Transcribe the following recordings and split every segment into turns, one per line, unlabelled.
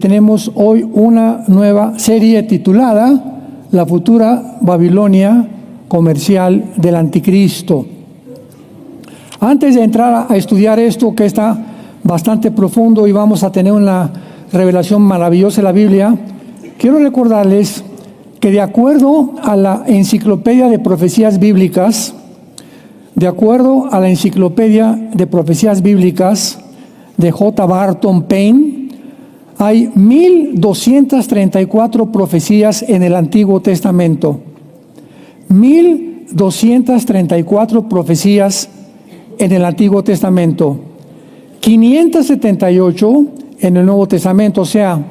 tenemos hoy una nueva serie titulada La futura Babilonia comercial del Anticristo. Antes de entrar a estudiar esto, que está bastante profundo y vamos a tener una revelación maravillosa de la Biblia, quiero recordarles que de acuerdo a la Enciclopedia de Profecías Bíblicas, de J. Barton Payne, hay 1234 profecías en el Antiguo Testamento. 1234 profecías en el Antiguo Testamento. 578 en el Nuevo Testamento. O sea,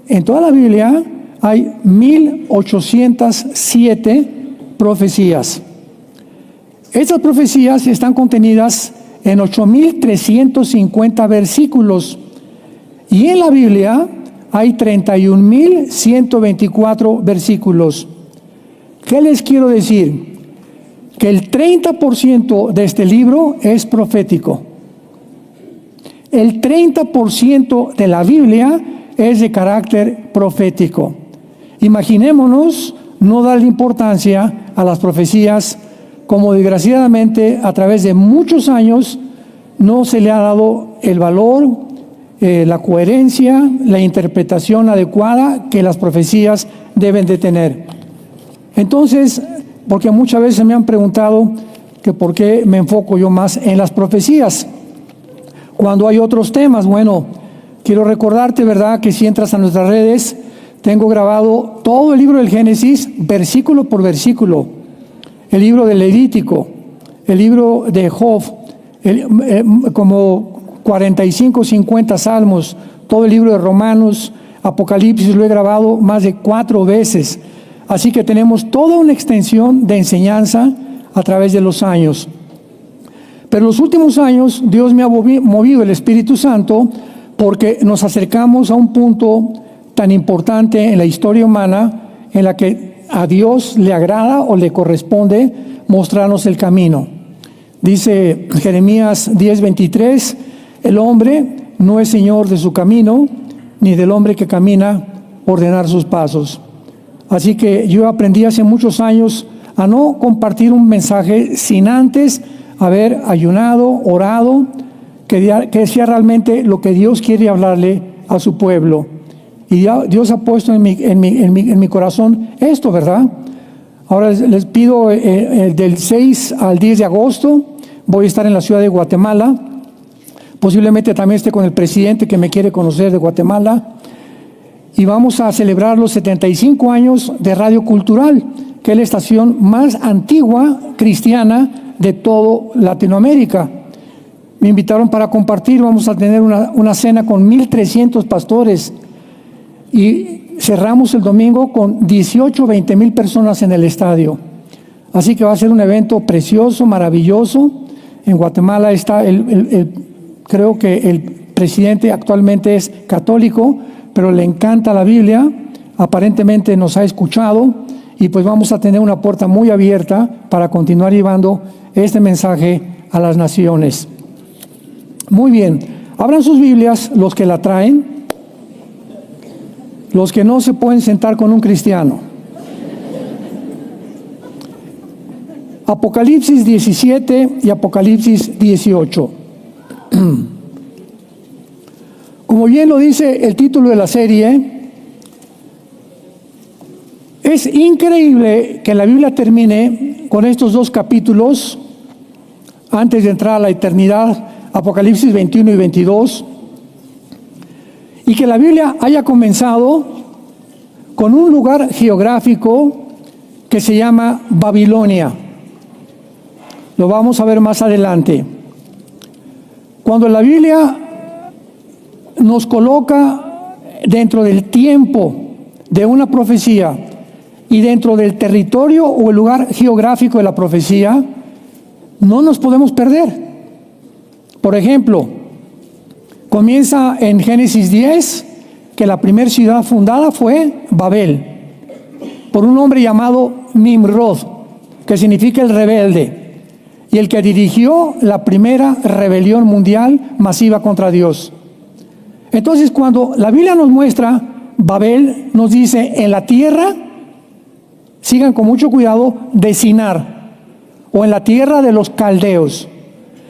en toda la Biblia hay 1807 profecías. Estas profecías están contenidas en 8350 versículos. Y en la Biblia hay 31.124 versículos. ¿Qué les quiero decir? Que el 30% de este libro es profético. El 30% de la Biblia es de carácter profético. Imaginémonos no darle importancia a las profecías, como desgraciadamente a través de muchos años no se le ha dado el valor, la coherencia, la interpretación adecuada que las profecías deben de tener. Entonces, porque muchas veces me han preguntado que por qué me enfoco yo más en las profecías cuando hay otros temas. Bueno, quiero recordarte, ¿verdad?, que si entras a nuestras redes, tengo grabado todo el libro del Génesis, versículo por versículo, el libro del Levítico, el libro de Job, como 45, 50 salmos, todo el libro de Romanos, Apocalipsis, lo he grabado más de 4 veces. Así que tenemos toda una extensión de enseñanza a través de los años. Pero en los últimos años Dios me ha movido el Espíritu Santo porque nos acercamos a un punto tan importante en la historia humana en la que a Dios le agrada o le corresponde mostrarnos el camino. Dice Jeremías 10:23, el hombre no es señor de su camino, ni del hombre que camina ordenar sus pasos. Así que yo aprendí hace muchos años a no compartir un mensaje sin antes haber ayunado, orado, que sea realmente lo que Dios quiere hablarle a su pueblo. Y Dios ha puesto en mi corazón esto, ¿verdad? Ahora les pido del 6 al 10 de agosto, voy a estar en la ciudad de Guatemala. Posiblemente también esté con el presidente que me quiere conocer de Guatemala. Y vamos a celebrar los 75 años de Radio Cultural, que es la estación más antigua cristiana de todo Latinoamérica. Me invitaron para compartir, vamos a tener una cena con 1,300 pastores. Y cerramos el domingo con 20,000 personas en el estadio. Así que va a ser un evento precioso, maravilloso. En Guatemala está creo que el presidente actualmente es católico, pero le encanta la Biblia, aparentemente nos ha escuchado y pues vamos a tener una puerta muy abierta para continuar llevando este mensaje a las naciones. Muy bien, abran sus Biblias los que la traen, los que no se pueden sentar con un cristiano. Apocalipsis 17 y Apocalipsis 18. Como bien lo dice el título de la serie, es increíble que la Biblia termine con estos 2 capítulos antes de entrar a la eternidad, Apocalipsis 21 y 22, y que la Biblia haya comenzado con un lugar geográfico que se llama Babilonia. Lo vamos a ver más adelante. Cuando la Biblia nos coloca dentro del tiempo de una profecía y dentro del territorio o el lugar geográfico de la profecía, no nos podemos perder. Por ejemplo, comienza en Génesis 10 que la primera ciudad fundada fue Babel, por un hombre llamado Nimrod, que significa el rebelde, y el que dirigió la primera rebelión mundial masiva contra Dios. Entonces, cuando la Biblia nos muestra Babel, nos dice en la tierra, sigan con mucho cuidado, de Sinar, o en la tierra de los caldeos.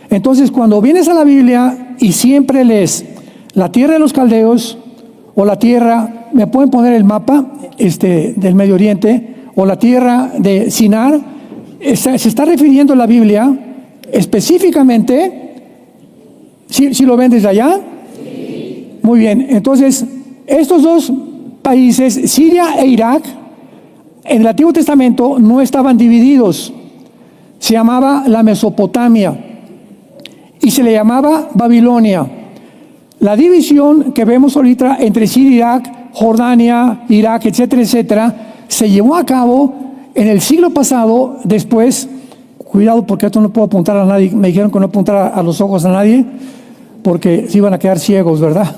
Entonces, cuando vienes a la Biblia y siempre lees la tierra de los caldeos, o la tierra, me pueden poner el mapa del Medio Oriente, o la tierra de Sinar, se está refiriendo la Biblia específicamente, ¿sí lo ven desde allá? Sí. Muy bien, entonces, estos dos países, Siria e Irak, en el Antiguo Testamento no estaban divididos. Se llamaba la Mesopotamia y se le llamaba Babilonia. La división que vemos ahorita entre Siria e Irak, Jordania, Irak, etcétera, etcétera, se llevó a cabo en el siglo pasado. Después, cuidado porque esto no puedo apuntar a nadie, me dijeron que no apuntara a los ojos a nadie porque se iban a quedar ciegos, ¿verdad?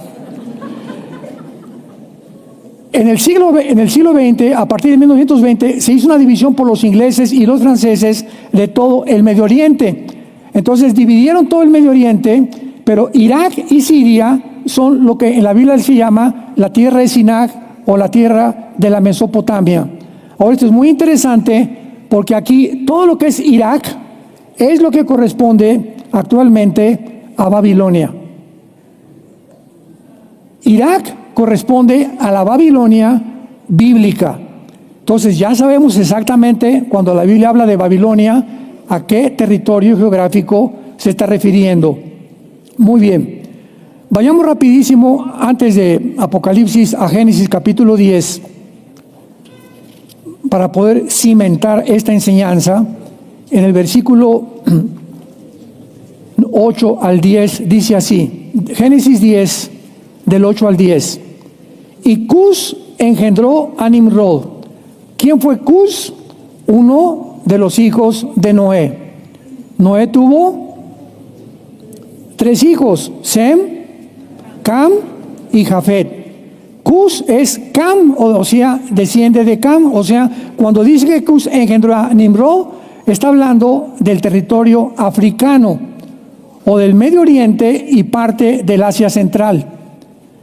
En el siglo XX, a partir de 1920, se hizo una división por los ingleses y los franceses de todo el Medio Oriente. Entonces dividieron todo el Medio Oriente, pero Irak y Siria son lo que en la Biblia se llama la tierra de Sinar o la tierra de la Mesopotamia. Ahora esto es muy interesante porque aquí todo lo que es Irak es lo que corresponde actualmente a Babilonia. Irak corresponde a la Babilonia bíblica. Entonces ya sabemos exactamente cuando la Biblia habla de Babilonia a qué territorio geográfico se está refiriendo. Muy bien, vayamos rapidísimo antes de Apocalipsis a Génesis capítulo 10 para poder cimentar esta enseñanza. En el versículo 8 al 10 dice así, Génesis 10 del 8 al 10. Y Cus engendró a Nimrod. ¿Quién fue Cus? Uno de los hijos de Noé. Noé tuvo 3 hijos, Sem, Cam y Jafet. Cus es Cam, o sea, desciende de Cam. O sea, cuando dice que Cus engendró a Nimrod, está hablando del territorio africano o del Medio Oriente y parte del Asia Central.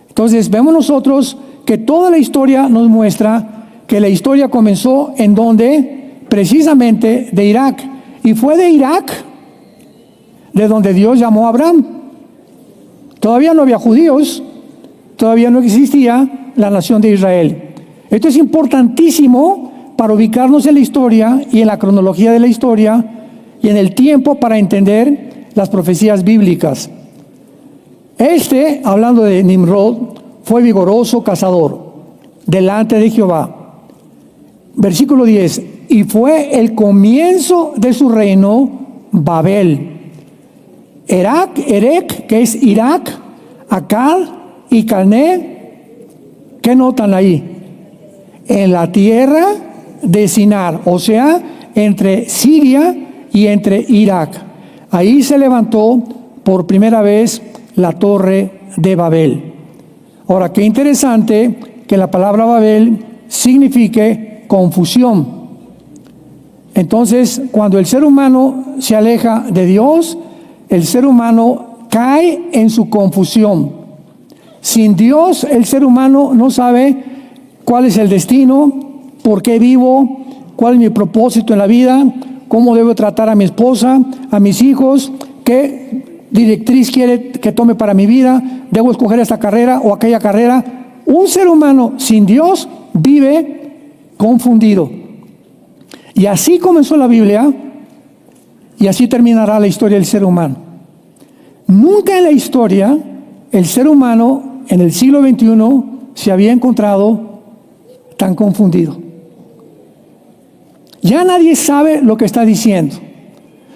Entonces vemos nosotros que toda la historia nos muestra que la historia comenzó en donde, precisamente de Irak, y fue de Irak de donde Dios llamó a Abraham. Todavía no había judíos, todavía no existía la nación de Israel. Esto es importantísimo para ubicarnos en la historia y en la cronología de la historia y en el tiempo para entender las profecías bíblicas. Hablando de Nimrod, fue vigoroso cazador delante de Jehová. Versículo 10, y fue el comienzo de su reino Babel. Erec, que es Irak, Akkad y Calné, ¿qué notan ahí? En la tierra de Sinar, o sea, entre Siria y entre Irak. Ahí se levantó por primera vez la torre de Babel. Ahora, qué interesante que la palabra Babel signifique confusión. Entonces, cuando el ser humano se aleja de Dios, el ser humano cae en su confusión. Sin Dios, el ser humano no sabe cuál es el destino, por qué vivo, cuál es mi propósito en la vida, cómo debo tratar a mi esposa, a mis hijos, qué directriz quiere que tome para mi vida, debo escoger esta carrera o aquella carrera. Un ser humano sin Dios vive confundido. Y así comenzó la Biblia y así terminará la historia del ser humano. Nunca en la historia el ser humano en el siglo XXI se había encontrado tan confundido. Ya nadie sabe lo que está diciendo.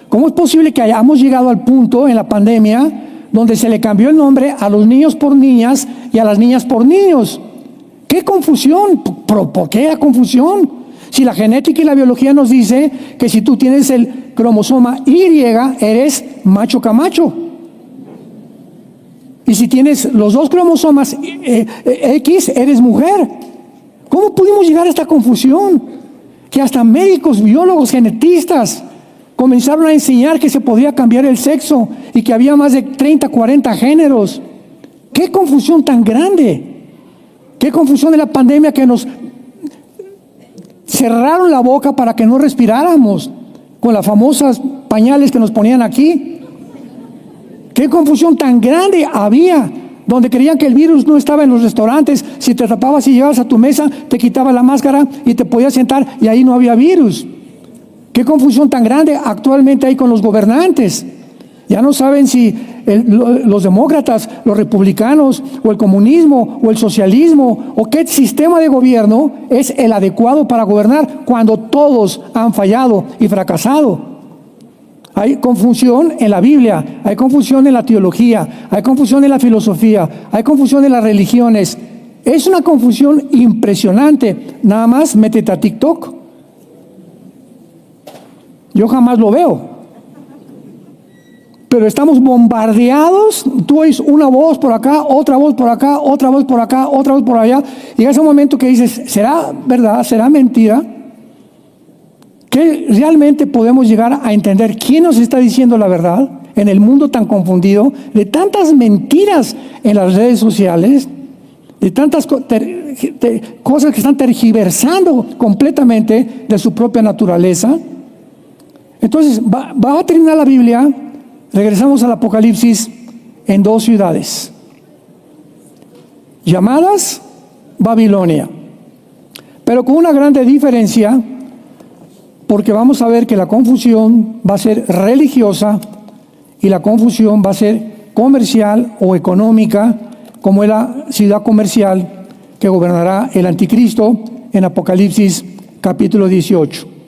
¿Cómo es posible que hayamos llegado al punto en la pandemia donde se le cambió el nombre a los niños por niñas y a las niñas por niños? ¡Qué confusión! ¿Por qué la confusión? Si la genética y la biología nos dice que si tú tienes el cromosoma Y, eres macho camacho. Y si tienes los 2 cromosomas X, eres mujer. ¿Cómo pudimos llegar a esta confusión? Que hasta médicos, biólogos, genetistas comenzaron a enseñar que se podía cambiar el sexo y que había más de 30, 40 géneros. qué confusión tan grande, qué confusión de la pandemia que nos cerraron la boca para que no respiráramos con las famosas pañales que nos ponían aquí. Qué confusión tan grande había, donde creían que el virus no estaba en los restaurantes. Si te tapabas y llegabas a tu mesa, te quitabas la máscara y te podías sentar y ahí no había virus. Qué confusión tan grande actualmente hay con los gobernantes. Ya no saben si los demócratas, los republicanos, o el comunismo, o el socialismo, o qué sistema de gobierno es el adecuado para gobernar cuando todos han fallado y fracasado. Hay confusión en la Biblia, hay confusión en la teología, hay confusión en la filosofía, hay confusión en las religiones. Es una confusión impresionante. Nada más métete a TikTok. Yo jamás lo veo. Pero estamos bombardeados. Tú oyes una voz por acá, otra voz por acá, otra voz por acá, otra voz por allá. Y llega ese momento que dices, ¿será verdad? ¿Será mentira? ¿Que realmente podemos llegar a entender quién nos está diciendo la verdad en el mundo tan confundido, de tantas mentiras en las redes sociales, de tantas cosas que están tergiversando completamente de su propia naturaleza? Entonces, va a terminar la Biblia. Regresamos al Apocalipsis en 2 ciudades llamadas Babilonia, pero con una grande diferencia, porque vamos a ver que la confusión va a ser religiosa y la confusión va a ser comercial o económica, como es la ciudad comercial que gobernará el anticristo en Apocalipsis capítulo 18.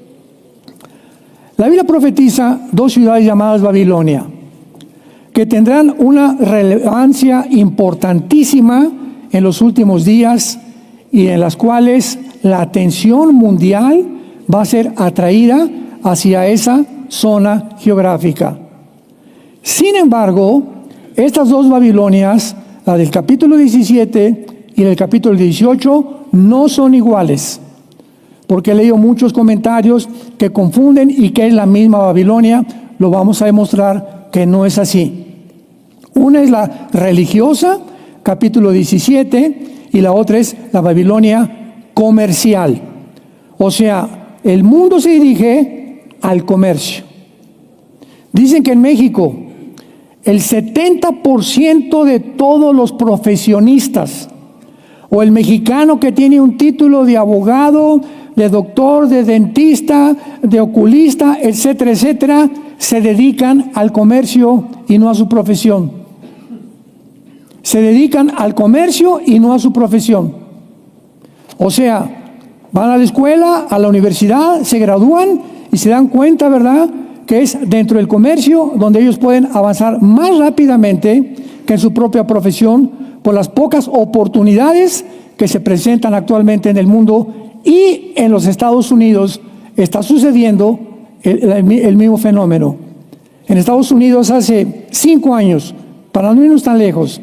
La Biblia profetiza 2 ciudades llamadas Babilonia, que tendrán una relevancia importantísima en los últimos días y en las cuales la atención mundial va a ser atraída hacia esa zona geográfica. Sin embargo, estas 2 Babilonias, la del capítulo 17 y el capítulo 18, no son iguales, porque he leído muchos comentarios que confunden y que es la misma Babilonia. Lo vamos a demostrar que no es así. Una es la religiosa, capítulo 17, y la otra es la Babilonia comercial. O sea, el mundo se dirige al comercio. Dicen que en México el 70% de todos los profesionistas, o el mexicano que tiene un título de abogado, de doctor, de dentista, de oculista, etcétera, etcétera, se dedican al comercio y no a su profesión. Se dedican al comercio y no a su profesión. O sea, van a la escuela, a la universidad, se gradúan y se dan cuenta, ¿verdad?, que es dentro del comercio donde ellos pueden avanzar más rápidamente que en su propia profesión por las pocas oportunidades que se presentan actualmente en el mundo. Y en los Estados Unidos está sucediendo el mismo fenómeno. En Estados Unidos hace 5 años, para no irnos tan lejos,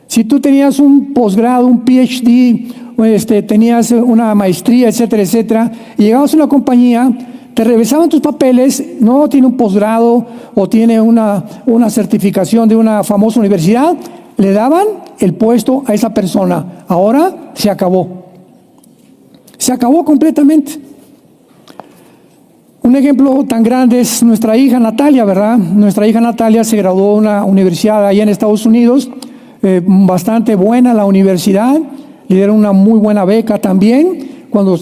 si tú tenías un posgrado, un PhD, tenías una maestría, etcétera, etcétera, y llegabas a una compañía, te revisaban tus papeles, no tiene un posgrado o tiene una certificación de una famosa universidad, le daban el puesto a esa persona. Ahora se acabó. Se acabó completamente. Un ejemplo tan grande es nuestra hija Natalia, ¿verdad? Nuestra hija Natalia se graduó de una universidad allá en Estados Unidos, bastante buena la universidad, le dieron una muy buena beca también. Cuando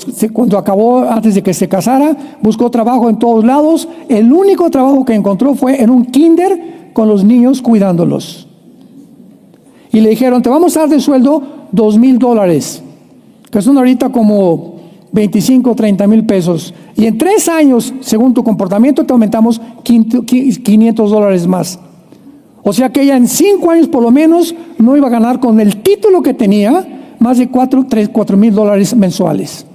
acabó, antes de que se casara, buscó trabajo en todos lados. El único trabajo que encontró fue en un kinder con los niños cuidándolos. Y le dijeron, te vamos a dar de sueldo $2,000, que son ahorita como 25 o 30 mil pesos. Y en 3 años, según tu comportamiento, te aumentamos $500 más. O sea que ella en 5 años por lo menos no iba a ganar con el título que tenía más de $4,000 mensuales.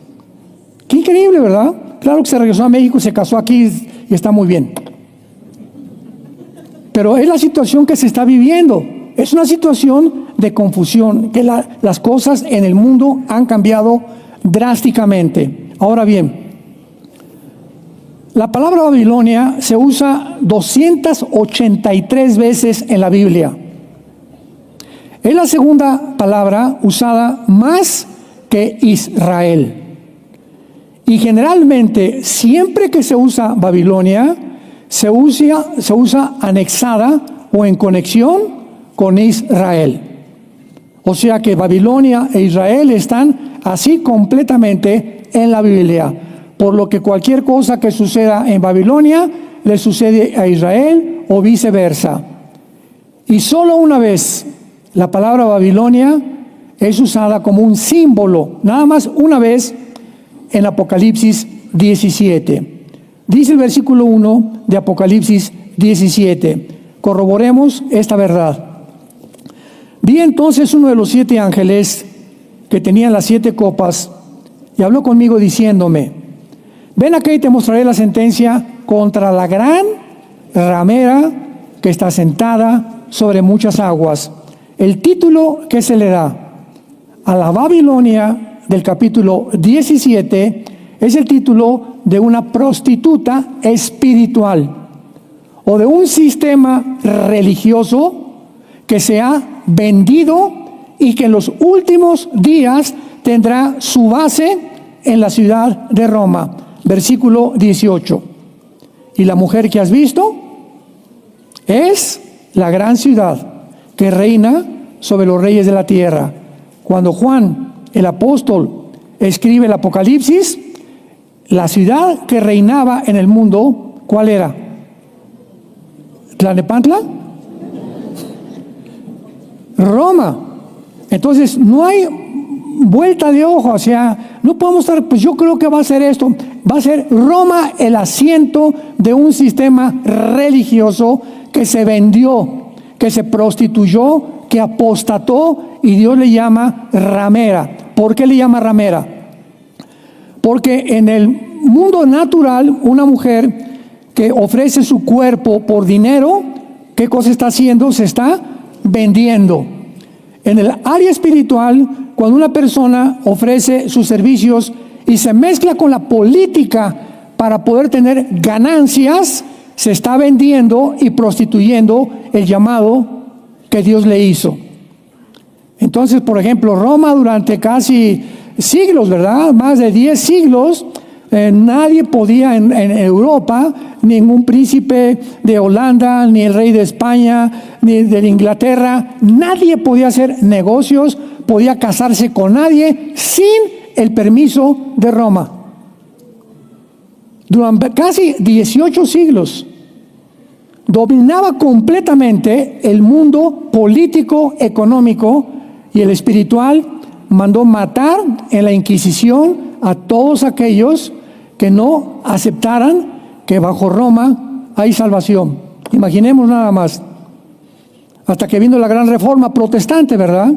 Qué increíble, ¿verdad? Claro que se regresó a México, se casó aquí y está muy bien. Pero es la situación que se está viviendo. Es una situación de confusión, que las cosas en el mundo han cambiado drásticamente. Ahora bien, la palabra Babilonia se usa 283 veces en la Biblia. Es la segunda palabra usada más que Israel. Y generalmente, siempre que se usa Babilonia, se usa anexada o en conexión con Israel. O sea que Babilonia e Israel están así completamente en la Biblia. Por lo que cualquier cosa que suceda en Babilonia le sucede a Israel o viceversa. Y solo una vez la palabra Babilonia es usada como un símbolo, nada más una vez en Apocalipsis 17. Dice el versículo 1 de Apocalipsis 17. Corroboremos esta verdad. Vi entonces uno de los 7 ángeles que tenían las 7 copas y habló conmigo diciéndome: ven acá y te mostraré la sentencia contra la gran ramera que está sentada sobre muchas aguas. El título que se le da a la Babilonia del capítulo 17 es el título de una prostituta espiritual o de un sistema religioso que se ha vendido y que en los últimos días tendrá su base en la ciudad de Roma. Versículo 18. Y la mujer que has visto es la gran ciudad que reina sobre los reyes de la tierra. Cuando Juan, el apóstol, escribe el Apocalipsis, la ciudad que reinaba en el mundo, ¿cuál era? ¿Tlalnepantla? Roma. Entonces no hay vuelta de hoja, o sea, no podemos estar, pues yo creo que va a ser esto, va a ser Roma el asiento de un sistema religioso que se vendió, que se prostituyó, que apostató, y Dios le llama ramera. ¿Por qué le llama ramera? Porque en el mundo natural, una mujer que ofrece su cuerpo por dinero, ¿qué cosa está haciendo? Se está vendiendo. En el área espiritual, cuando una persona ofrece sus servicios y se mezcla con la política para poder tener ganancias, se está vendiendo y prostituyendo el llamado que Dios le hizo. Entonces, por ejemplo, Roma durante casi siglos, ¿verdad? Más de 10 siglos, nadie podía en Europa, ningún príncipe de Holanda, ni el rey de España, ni de Inglaterra, nadie podía hacer negocios, podía casarse con nadie sin el permiso de Roma. Durante casi 18 siglos dominaba completamente el mundo político, económico, y el espiritual mandó matar en la Inquisición a todos aquellos que no aceptaran que bajo Roma hay salvación. Imaginemos nada más. Hasta que vino la gran reforma protestante, ¿verdad?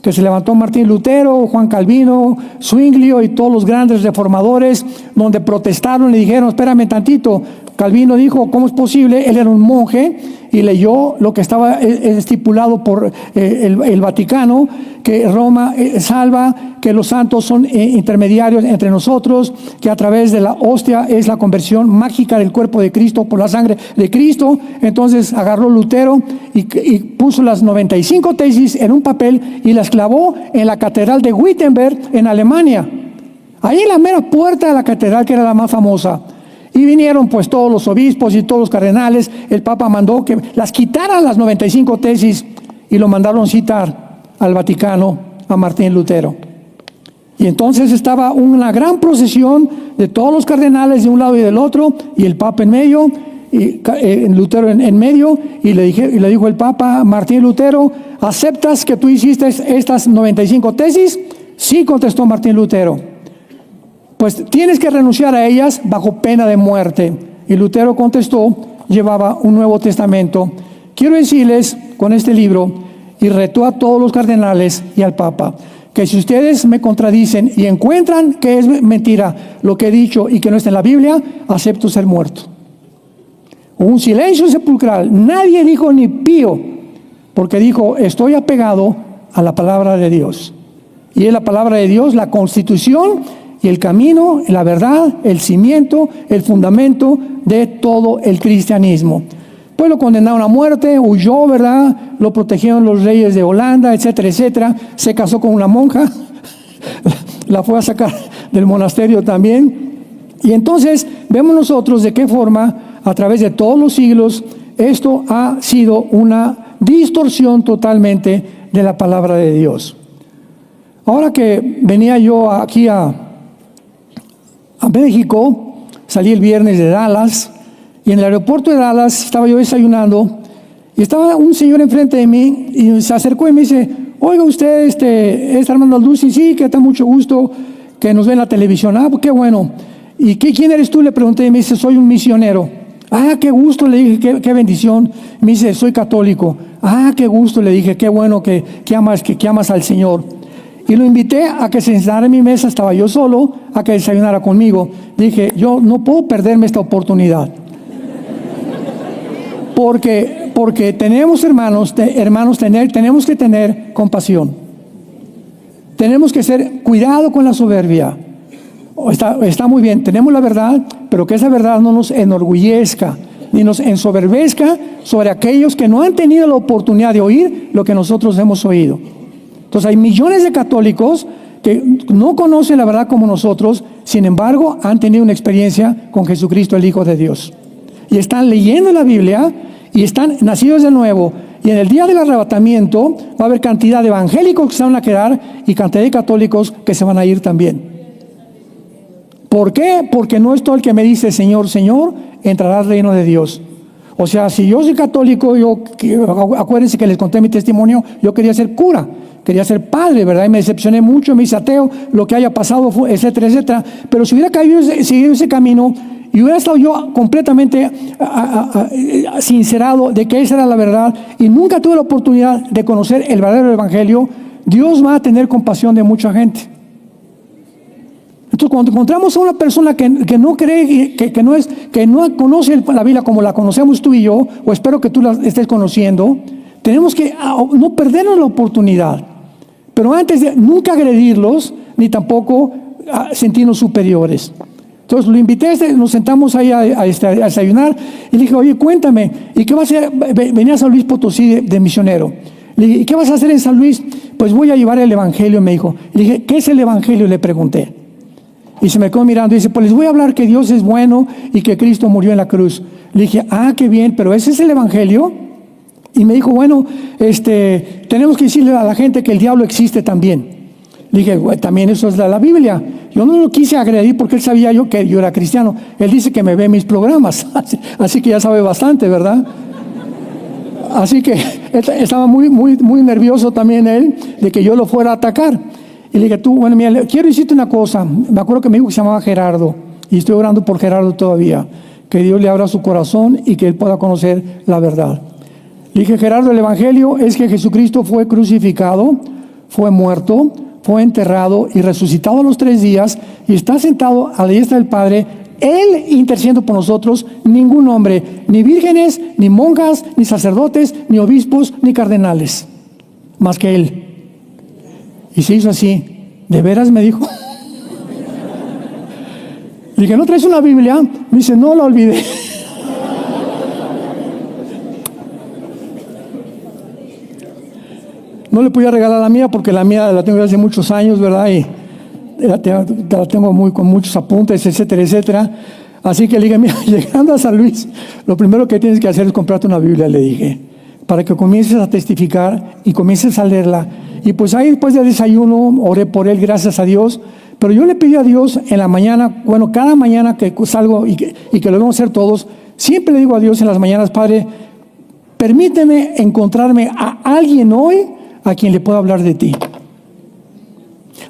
Que se levantó Martín Lutero, Juan Calvino, Zwinglio y todos los grandes reformadores, donde protestaron y dijeron: espérame tantito. Calvino dijo: ¿cómo es posible? Él era un monje y leyó lo que estaba estipulado por el Vaticano, que Roma salva, que los santos son intermediarios entre nosotros, que a través de la hostia es la conversión mágica del cuerpo de Cristo por la sangre de Cristo. Entonces agarró Lutero y puso las 95 tesis en un papel y las clavó en la catedral de Wittenberg en Alemania, ahí en la mera puerta de la catedral, que era la más famosa. Y vinieron pues todos los obispos y todos los cardenales. El Papa mandó que las quitaran las 95 tesis y lo mandaron citar al Vaticano a Martín Lutero. Y entonces estaba una gran procesión de todos los cardenales de un lado y del otro, y el Papa en medio, y Lutero en medio, y le dijo el Papa: Martín Lutero, ¿aceptas que tú hiciste estas 95 tesis? Sí, contestó Martín Lutero. Pues tienes que renunciar a ellas bajo pena de muerte. Y Lutero contestó: llevaba un Nuevo Testamento. Quiero decirles con este libro, y retó a todos los cardenales y al Papa, que si ustedes me contradicen y encuentran que es mentira lo que he dicho y que no está en la Biblia, acepto ser muerto. Hubo un silencio sepulcral. Nadie dijo ni pío, porque dijo: estoy apegado a la palabra de Dios. Y es la palabra de Dios, la Constitución y el camino, la verdad, el cimiento, el fundamento de todo el cristianismo. Pues lo condenaron a muerte, huyó, ¿verdad? Lo protegieron los reyes de Holanda, etcétera, etcétera. Se casó con una monja, la fue a sacar del monasterio también. Y entonces vemos nosotros de qué forma, a través de todos los siglos, esto ha sido una distorsión totalmente de la palabra de Dios. Ahora que venía yo aquí a México, salí el viernes de Dallas, y en el aeropuerto de Dallas estaba yo desayunando, y estaba un señor enfrente de mí, y se acercó y me dice: oiga, usted es Armando Alduzzi. Sí, que está mucho gusto que nos ve en la televisión. Ah, pues qué bueno. ¿Y quién eres tú? Le pregunté, y me dice: soy un misionero. Ah, qué gusto, le dije, qué bendición. Me dice: soy católico. Ah, qué gusto, le dije, qué bueno que amas al Señor. Y lo invité a que se sentara en mi mesa, estaba yo solo, a que desayunara conmigo. Dije: yo no puedo perderme esta oportunidad. Porque tenemos, tenemos que tener compasión. Tenemos que ser cuidado con la soberbia. Está muy bien, tenemos la verdad, pero que esa verdad no nos enorgullezca, ni nos ensoberbezca sobre aquellos que no han tenido la oportunidad de oír lo que nosotros hemos oído. Entonces hay millones de católicos que no conocen la verdad como nosotros, sin embargo han tenido una experiencia con Jesucristo, el Hijo de Dios. Y están leyendo la Biblia y están nacidos de nuevo. Y en el día del arrebatamiento va a haber cantidad de evangélicos que se van a quedar y cantidad de católicos que se van a ir también. ¿Por qué? Porque no es todo el que me dice Señor, Señor, entrará al reino de Dios. O sea, si yo soy católico, acuérdense que les conté mi testimonio, yo quería ser cura, quería ser padre, ¿verdad? Y me decepcioné mucho, me hice ateo, lo que haya pasado, etcétera, etcétera. Pero si hubiera seguido ese camino y hubiera estado yo completamente sincerado de que esa era la verdad y nunca tuve la oportunidad de conocer el verdadero evangelio, Dios va a tener compasión de mucha gente. Entonces, cuando encontramos a una persona que no cree, que no conoce la Biblia como la conocemos tú y yo, o espero que tú la estés conociendo, tenemos que no perdernos la oportunidad. Pero antes de nunca agredirlos, ni tampoco sentirnos superiores. Entonces lo invité, nos sentamos ahí a desayunar, y le dije: oye, cuéntame, ¿y qué vas a hacer? Venía a San Luis Potosí de misionero. Le dije: ¿y qué vas a hacer en San Luis? Pues voy a llevar el evangelio, me dijo. Le dije: ¿qué es el evangelio? Le pregunté. Y se me quedó mirando y dice: pues les voy a hablar que Dios es bueno y que Cristo murió en la cruz. Le dije: ah, qué bien, pero ¿ese es el evangelio? Y me dijo: bueno, tenemos que decirle a la gente que el diablo existe también. Le dije: también eso es la Biblia. Yo no lo quise agredir porque él sabía que yo era cristiano. Él dice que me ve mis programas, así que ya sabe bastante, ¿verdad? Así que estaba muy, muy, muy nervioso también él de que yo lo fuera a atacar. Y le dije: bueno, mira, quiero decirte una cosa. Me acuerdo que me dijo que se llamaba Gerardo, y estoy orando por Gerardo todavía, que Dios le abra su corazón y que él pueda conocer la verdad. Le dije: Gerardo, el evangelio es que Jesucristo fue crucificado, fue muerto, fue enterrado y resucitado a los 3 días, y está sentado a la diestra del Padre, Él intercediendo por nosotros. Ningún hombre, ni vírgenes, ni monjas, ni sacerdotes, ni obispos, ni cardenales, más que Él. Y se hizo así. ¿De veras? Me dijo. Le dije: ¿no traes una Biblia? Me dice: no, la olvidé. No le podía regalar la mía porque la mía la tengo hace muchos años, ¿verdad? Y la tengo con muchos apuntes, etcétera, etcétera. Así que le dije: mira, llegando a San Luis, lo primero que tienes que hacer es comprarte una Biblia, le dije, para que comiences a testificar y comiences a leerla. Y pues ahí, después del desayuno, oré por él, gracias a Dios. Pero yo le pedí a Dios en la mañana, bueno, cada mañana que salgo y que lo vamos a hacer todos, siempre le digo a Dios en las mañanas: Padre, permíteme encontrarme a alguien hoy a quien le pueda hablar de ti.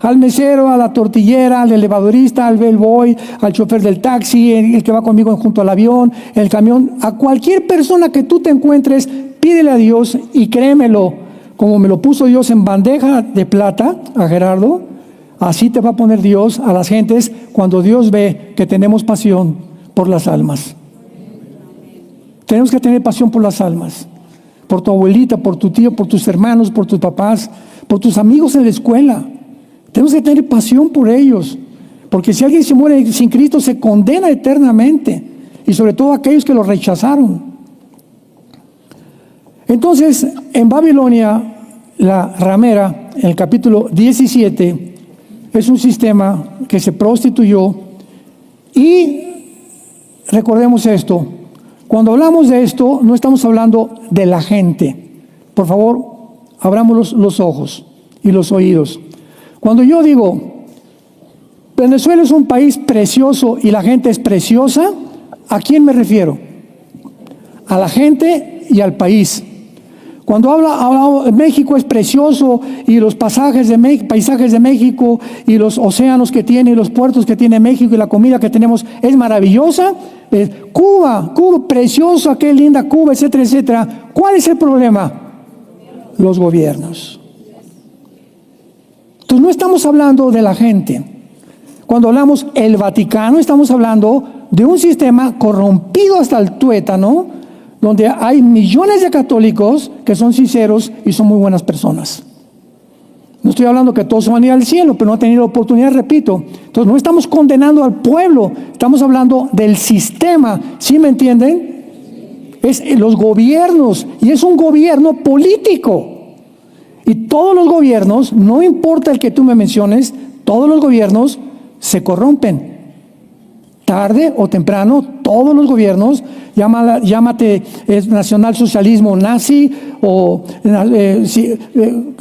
Al mesero, a la tortillera, al elevadorista, al bellboy, al chofer del taxi, el que va conmigo junto al avión, el camión, a cualquier persona que tú te encuentres, pídele a Dios, y créemelo, como me lo puso Dios en bandeja de plata a Gerardo, así te va a poner Dios a las gentes cuando Dios ve que tenemos pasión por las almas. Tenemos que tener pasión por las almas, por tu abuelita, por tu tío, por tus hermanos, por tus papás, por tus amigos en la escuela. Tenemos que tener pasión por ellos, porque si alguien se muere sin Cristo se condena eternamente, y sobre todo aquellos que lo rechazaron. Entonces, en Babilonia, la ramera, en el capítulo 17, es un sistema que se prostituyó. Y recordemos esto, cuando hablamos de esto, no estamos hablando de la gente. Por favor, abramos los ojos y los oídos. Cuando yo digo, Venezuela es un país precioso y la gente es preciosa, ¿a quién me refiero? A la gente y al país. Cuando habla México es precioso y los paisajes de México y los océanos que tiene y los puertos que tiene México y la comida que tenemos es maravillosa. Cuba, preciosa, qué linda Cuba, etcétera, etcétera. ¿Cuál es el problema? Los gobiernos. Entonces no estamos hablando de la gente. Cuando hablamos el Vaticano, estamos hablando de un sistema corrompido hasta el tuétano, donde hay millones de católicos que son sinceros y son muy buenas personas. No estoy hablando que todos van a ir al cielo, pero no han tenido oportunidad, repito. Entonces no estamos condenando al pueblo, estamos hablando del sistema, ¿sí me entienden? Es los gobiernos, y es un gobierno político. Y todos los gobiernos, no importa el que tú me menciones, todos los gobiernos se corrompen. Tarde o temprano, todos los gobiernos, llámate nacionalsocialismo nazi o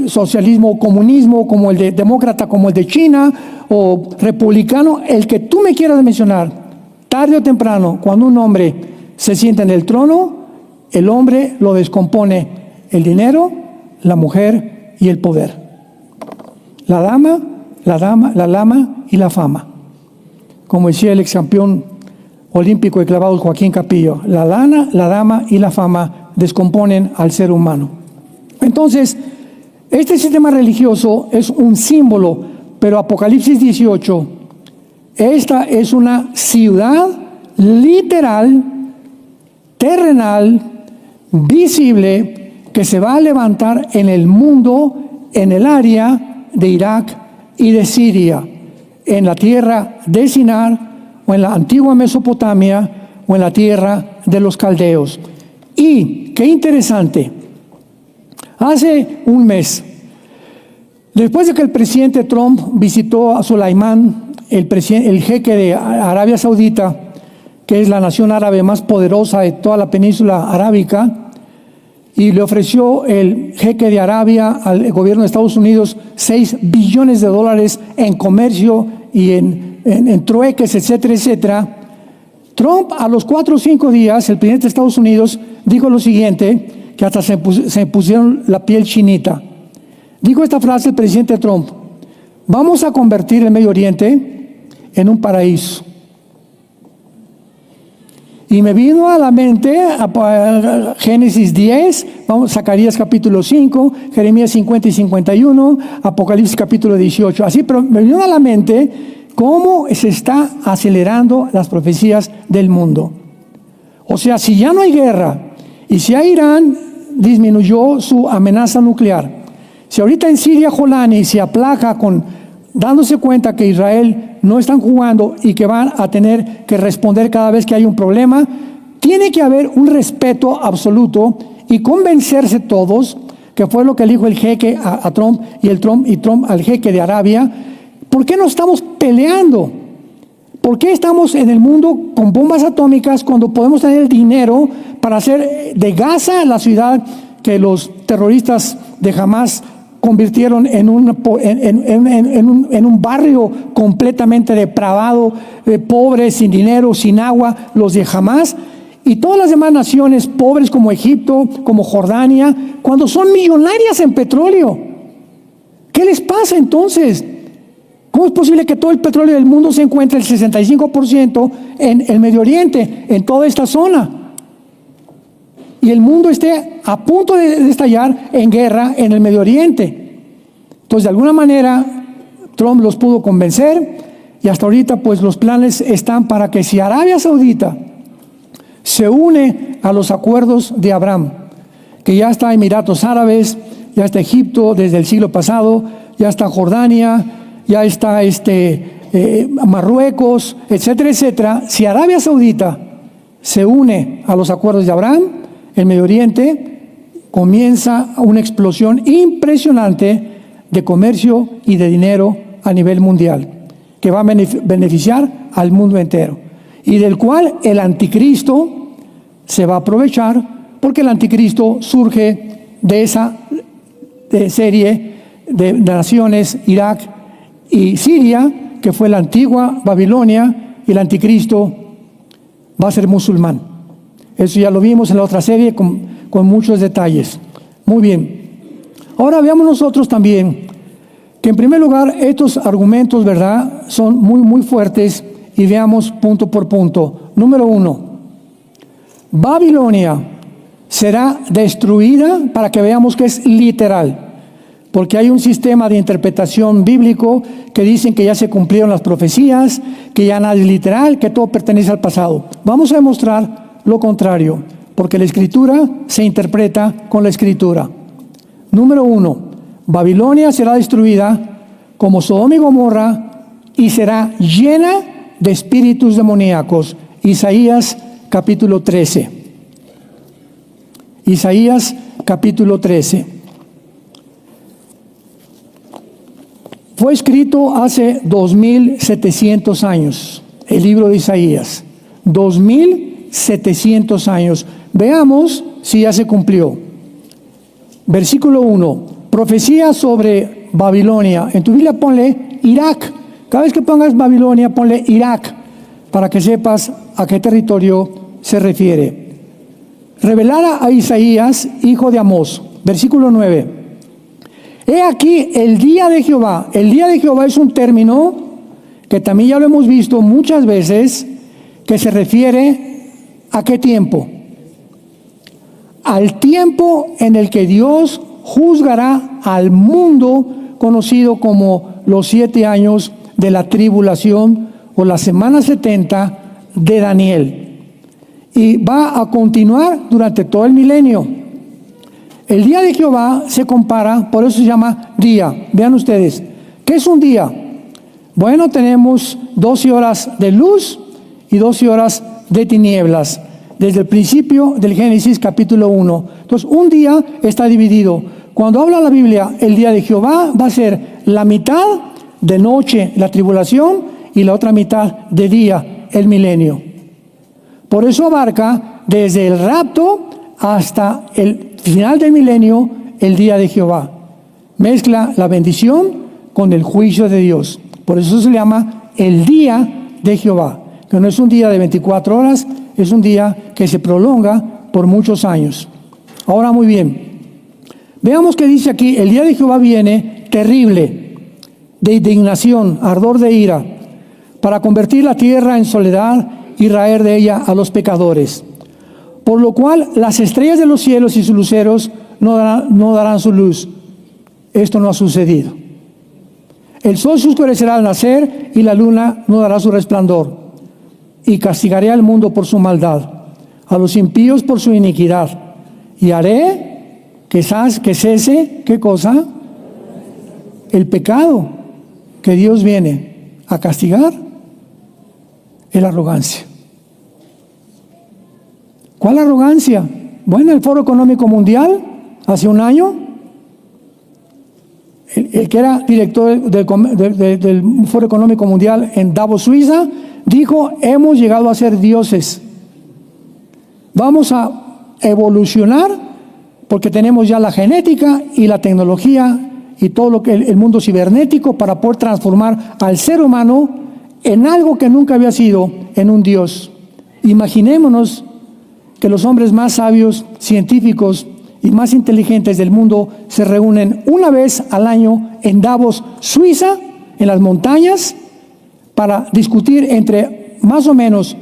socialismo comunismo como el de demócrata, como el de China, o republicano, el que tú me quieras mencionar, tarde o temprano, cuando un hombre se sienta en el trono, el hombre lo descompone el dinero, la mujer y el poder. La lama y la fama. Como decía el ex campeón olímpico de clavados Joaquín Capillo, la lana, la dama y la fama descomponen al ser humano. Entonces, este sistema religioso es un símbolo, pero Apocalipsis 18, esta es una ciudad literal, terrenal, visible, que se va a levantar en el mundo, en el área de Irak y de Siria, en la tierra de Sinar, o en la antigua Mesopotamia, o en la tierra de los caldeos. Y, qué interesante, hace un mes, después de que el presidente Trump visitó a Sulaimán, el jeque de Arabia Saudita, que es la nación árabe más poderosa de toda la península arábica, y le ofreció el jeque de Arabia al gobierno de Estados Unidos $6 billones en comercio y en trueques, etcétera, etcétera. Trump, a los 4 o 5 días, el presidente de Estados Unidos dijo lo siguiente, que hasta se pusieron la piel chinita. Dijo esta frase el presidente Trump: vamos a convertir el Medio Oriente en un paraíso. Y me vino a la mente Génesis 10, Zacarías capítulo 5, Jeremías 50 y 51, Apocalipsis capítulo 18. Así, pero me vino a la mente cómo se está acelerando las profecías del mundo. O sea, si ya no hay guerra, y si a Irán disminuyó su amenaza nuclear, si ahorita en Siria Jolani se aplaca dándose cuenta que Israel no están jugando y que van a tener que responder cada vez que hay un problema, tiene que haber un respeto absoluto y convencerse todos, que fue lo que dijo el jeque a Trump y Trump al jeque de Arabia. ¿Por qué no estamos peleando? ¿Por qué estamos en el mundo con bombas atómicas cuando podemos tener el dinero para hacer de Gaza la ciudad que los terroristas de Hamas convirtieron en un barrio completamente depravado, pobre, sin dinero, sin agua, los de Hamas, y todas las demás naciones pobres como Egipto, como Jordania, cuando son millonarias en petróleo? ¿Qué les pasa entonces? ¿Cómo es posible que todo el petróleo del mundo se encuentre el 65% en el Medio Oriente, en toda esta zona? Y el mundo esté a punto de estallar en guerra en el Medio Oriente. Entonces, de alguna manera, Trump los pudo convencer, y hasta ahorita, pues, los planes están para que si Arabia Saudita se une a los acuerdos de Abraham, que ya está Emiratos Árabes, ya está Egipto desde el siglo pasado, ya está Jordania, ya está Marruecos, etcétera, etcétera. Si Arabia Saudita se une a los acuerdos de Abraham, el Medio Oriente comienza una explosión impresionante de comercio y de dinero a nivel mundial, que va a beneficiar al mundo entero, y del cual el anticristo se va a aprovechar, porque el anticristo surge de esa serie de naciones, Irak y Siria, que fue la antigua Babilonia, y el anticristo va a ser musulmán. Eso ya lo vimos en la otra serie con muchos detalles. Muy bien. Ahora veamos nosotros también que en primer lugar estos argumentos, ¿verdad?, son muy fuertes, y veamos punto por punto. Número 1, Babilonia será destruida, para que veamos que es literal, porque hay un sistema de interpretación bíblico que dicen que ya se cumplieron las profecías, que ya nada es literal, que todo pertenece al pasado. Vamos a demostrar lo contrario, porque la Escritura se interpreta con la Escritura. Número 1, Babilonia será destruida como Sodoma y Gomorra y será llena de espíritus demoníacos. Isaías capítulo 13. Isaías capítulo 13. Fue escrito hace 2700 años, el libro de Isaías. 2700 años. Veamos si ya se cumplió. Versículo 1. Profecía sobre Babilonia. En tu Biblia ponle Irak. Cada vez que pongas Babilonia, ponle Irak, para que sepas a qué territorio se refiere. Revelada a Isaías, hijo de Amós. Versículo 9. He aquí el día de Jehová. El día de Jehová es un término que también ya lo hemos visto muchas veces, que se refiere a qué tiempo. Al tiempo en el que Dios juzgará al mundo, conocido como los 7 años de la tribulación o la semana 70 de Daniel, y va a continuar durante todo el milenio. El día de Jehová se compara, por eso se llama día. Vean ustedes, ¿qué es un día? Bueno, tenemos 12 horas de luz y 12 horas de tinieblas, desde el principio del Génesis capítulo 1. Entonces, un día está dividido. Cuando habla la Biblia, el día de Jehová va a ser la mitad de noche, la tribulación, y la otra mitad de día, el milenio. Por eso abarca desde el rapto hasta el final del milenio, el día de Jehová. Mezcla la bendición con el juicio de Dios. Por eso se le llama el día de Jehová, que no es un día de 24 horas, es un día que se prolonga por muchos años. Ahora, muy bien, veamos que dice aquí: el día de Jehová viene terrible, de indignación, ardor de ira, para convertir la tierra en soledad y raer de ella a los pecadores. Por lo cual las estrellas de los cielos y sus luceros no darán su luz. Esto no ha sucedido. El sol se oscurecerá al nacer y la luna no dará su resplandor. Y castigaré al mundo por su maldad, a los impíos por su iniquidad. Y haré que cese, ¿qué cosa? El pecado que Dios viene a castigar es la arrogancia. ¿Cuál arrogancia? Bueno, el Foro Económico Mundial, hace un año, el que era director del Foro Económico Mundial en Davos, Suiza, dijo: hemos llegado a ser dioses. Vamos a evolucionar porque tenemos ya la genética y la tecnología y todo lo que el mundo cibernético para poder transformar al ser humano en algo que nunca había sido, en un dios. Imaginémonos que los hombres más sabios, científicos y más inteligentes del mundo se reúnen una vez al año en Davos, Suiza, en las montañas, para discutir entre más o menos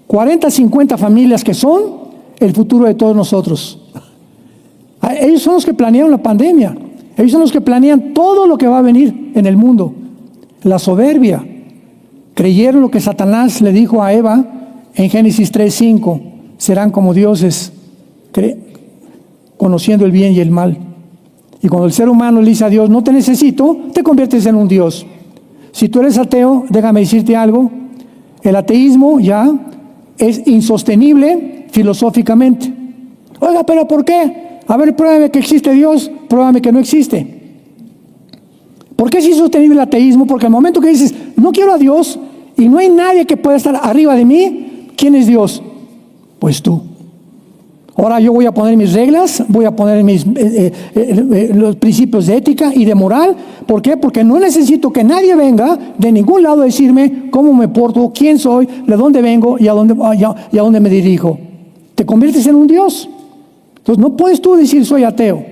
40, 50 familias que son el futuro de todos nosotros. Ellos son los que planearon la pandemia. Ellos son los que planean todo lo que va a venir en el mundo. La soberbia. Creyeron lo que Satanás le dijo a Eva en Génesis 3:5. Serán como dioses, conociendo el bien y el mal. Y cuando el ser humano le dice a Dios: no te necesito, te conviertes en un dios. Si tú eres ateo, déjame decirte algo: el ateísmo ya es insostenible filosóficamente. Oiga, ¿pero por qué? A ver, pruébame que existe Dios, pruébame que no existe. ¿Por qué es insostenible el ateísmo? Porque al momento que dices, no quiero a Dios y no hay nadie que pueda estar arriba de mí, ¿quién es Dios? Pues tú. Ahora yo voy a poner mis reglas, voy a poner los principios de ética y de moral. ¿Por qué? Porque no necesito que nadie venga de ningún lado a decirme cómo me porto, quién soy, de dónde vengo y a dónde me dirijo. Te conviertes en un Dios. Entonces no puedes tú decir soy ateo,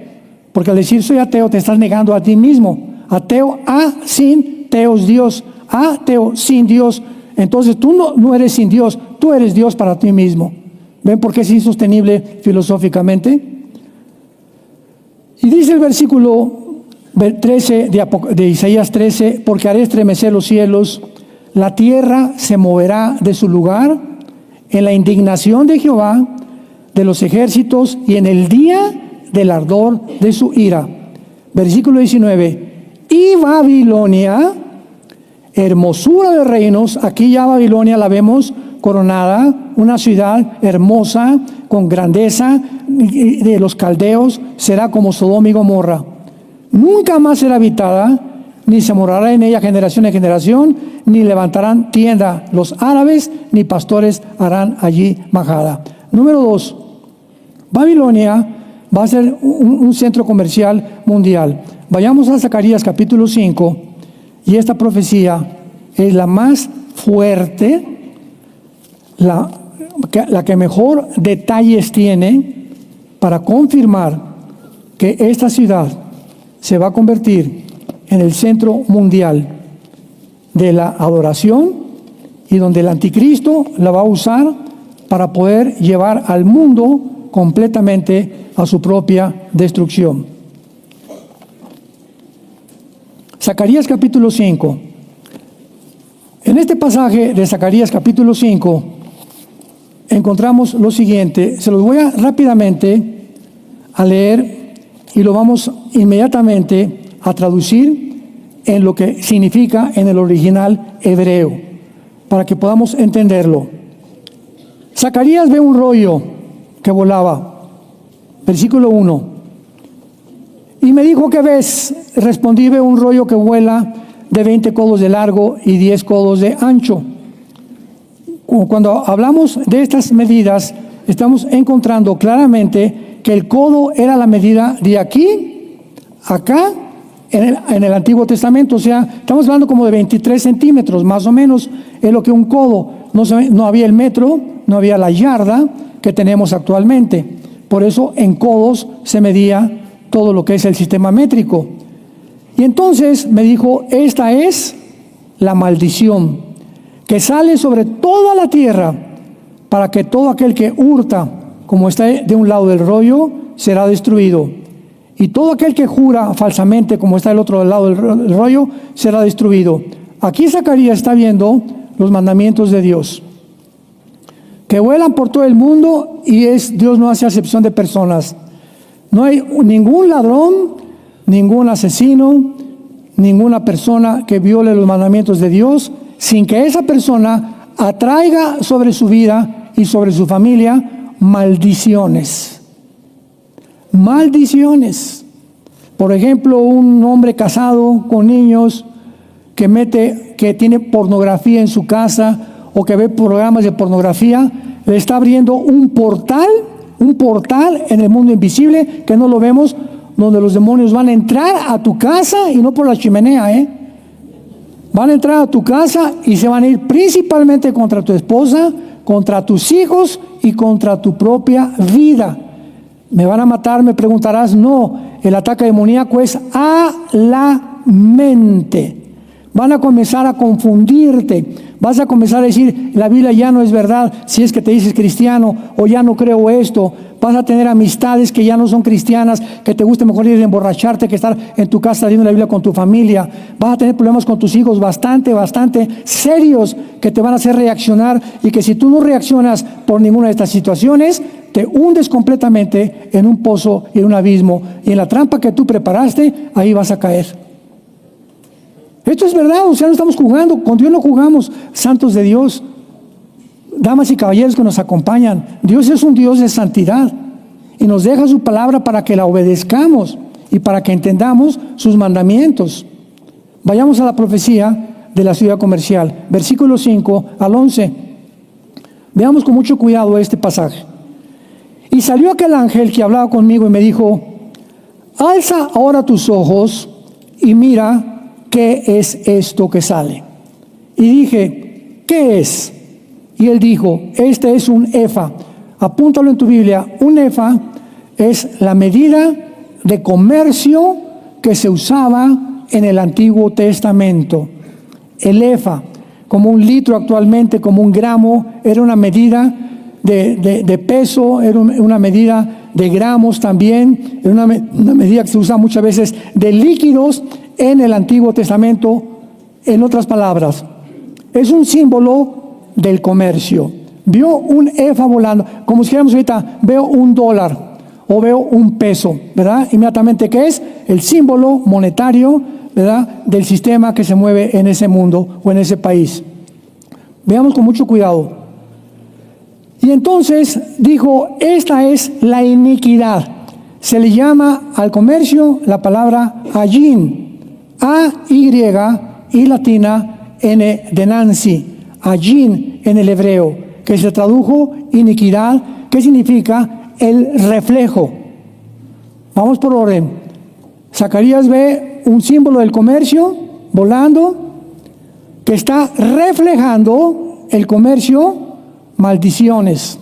porque al decir soy ateo te estás negando a ti mismo. Ateo, sin teos, Dios. Ateo, sin Dios. Entonces tú no eres sin Dios, tú eres Dios para ti mismo. ¿Ven por qué es insostenible filosóficamente? Y dice el versículo 13 de Isaías 13, porque haré estremecer los cielos, la tierra se moverá de su lugar en la indignación de Jehová de los ejércitos y en el día del ardor de su ira. Versículo 19, y Babilonia, hermosura de reinos, aquí ya Babilonia la vemos coronada, una ciudad hermosa, con grandeza de los caldeos, será como Sodoma y Gomorra. Nunca más será habitada, ni se morará en ella generación en generación, ni levantarán tienda los árabes, ni pastores harán allí majada. Número 2, Babilonia va a ser un centro comercial mundial. Vayamos a Zacarías capítulo 5, y esta profecía es la más fuerte, la que mejor detalles tiene para confirmar que esta ciudad se va a convertir en el centro mundial de la adoración y donde el anticristo la va a usar para poder llevar al mundo completamente a su propia destrucción. Zacarías capítulo 5. En este pasaje de Zacarías capítulo 5 encontramos lo siguiente. Se los voy a rápidamente a leer y lo vamos inmediatamente a traducir en lo que significa en el original hebreo, para que podamos entenderlo. Zacarías ve un rollo que volaba. Versículo 1. Y me dijo, ¿qué ves? Respondí, veo un rollo que vuela de 20 codos de largo y 10 codos de ancho. Cuando hablamos de estas medidas, estamos encontrando claramente que el codo era la medida de aquí, acá, en el Antiguo Testamento. O sea, estamos hablando como de 23 centímetros, más o menos, es lo que un codo. No había el metro, no había la yarda que tenemos actualmente. Por eso en codos se medía todo lo que es el sistema métrico. Y entonces me dijo, esta es la maldición que sale sobre toda la tierra, para que todo aquel que hurta, como está de un lado del rollo, será destruido. Y todo aquel que jura falsamente, como está del otro lado del rollo, será destruido. Aquí Zacarías está viendo los mandamientos de Dios, que vuelan por todo el mundo, y Dios no hace acepción de personas. No hay ningún ladrón, ningún asesino, ninguna persona que viole los mandamientos de Dios sin que esa persona atraiga sobre su vida y sobre su familia maldiciones. Maldiciones. Por ejemplo, un hombre casado con niños que tiene pornografía en su casa o que ve programas de pornografía, le está abriendo un portal en el mundo invisible que no lo vemos, donde los demonios van a entrar a tu casa y no por la chimenea, van a entrar a tu casa y se van a ir principalmente contra tu esposa, contra tus hijos y contra tu propia vida. ¿Me van a matar? Me preguntarás. No, el ataque demoníaco es a la mente. Van a comenzar a confundirte. Vas a comenzar a decir, la Biblia ya no es verdad si es que te dices cristiano, o ya no creo esto. Vas a tener amistades que ya no son cristianas, que te guste mejor ir a emborracharte que estar en tu casa leyendo la Biblia con tu familia. Vas a tener problemas con tus hijos bastante serios, que te van a hacer reaccionar, y que si tú no reaccionas por ninguna de estas situaciones, te hundes completamente en un pozo y en un abismo, y en la trampa que tú preparaste, ahí vas a caer. Esto es verdad, o sea, no estamos jugando, con Dios no jugamos, santos de Dios, damas y caballeros que nos acompañan. Dios es un Dios de santidad, y nos deja su palabra para que la obedezcamos y para que entendamos sus mandamientos. Vayamos a la profecía de la ciudad comercial, versículos 5 al 11. Veamos con mucho cuidado este pasaje. Y salió aquel ángel que hablaba conmigo y me dijo: alza ahora tus ojos y mira qué es esto que sale. Y dije: ¿qué es? Y él dijo: este es un efa. Apúntalo en tu Biblia. Un efa es la medida de comercio que se usaba en el Antiguo Testamento. El efa, como un litro actualmente, como un gramo, era una medida de peso, era una medida de gramos también, era una medida que se usa muchas veces de líquidos en el Antiguo Testamento. En otras palabras, es un símbolo del comercio. Vio un efa volando, como si dijéramos ahorita, veo un dólar o veo un peso, ¿verdad? Inmediatamente, ¿qué es? El símbolo monetario, ¿verdad?, del sistema que se mueve en ese mundo o en ese país. Veamos con mucho cuidado. Y entonces dijo: esta es la iniquidad. Se le llama al comercio la palabra ayin, A-Y y latina N de Nancy, ayin en el hebreo, que se tradujo iniquidad, que significa el reflejo. Vamos por orden. Zacarías ve un símbolo del comercio volando que está reflejando el comercio, maldiciones.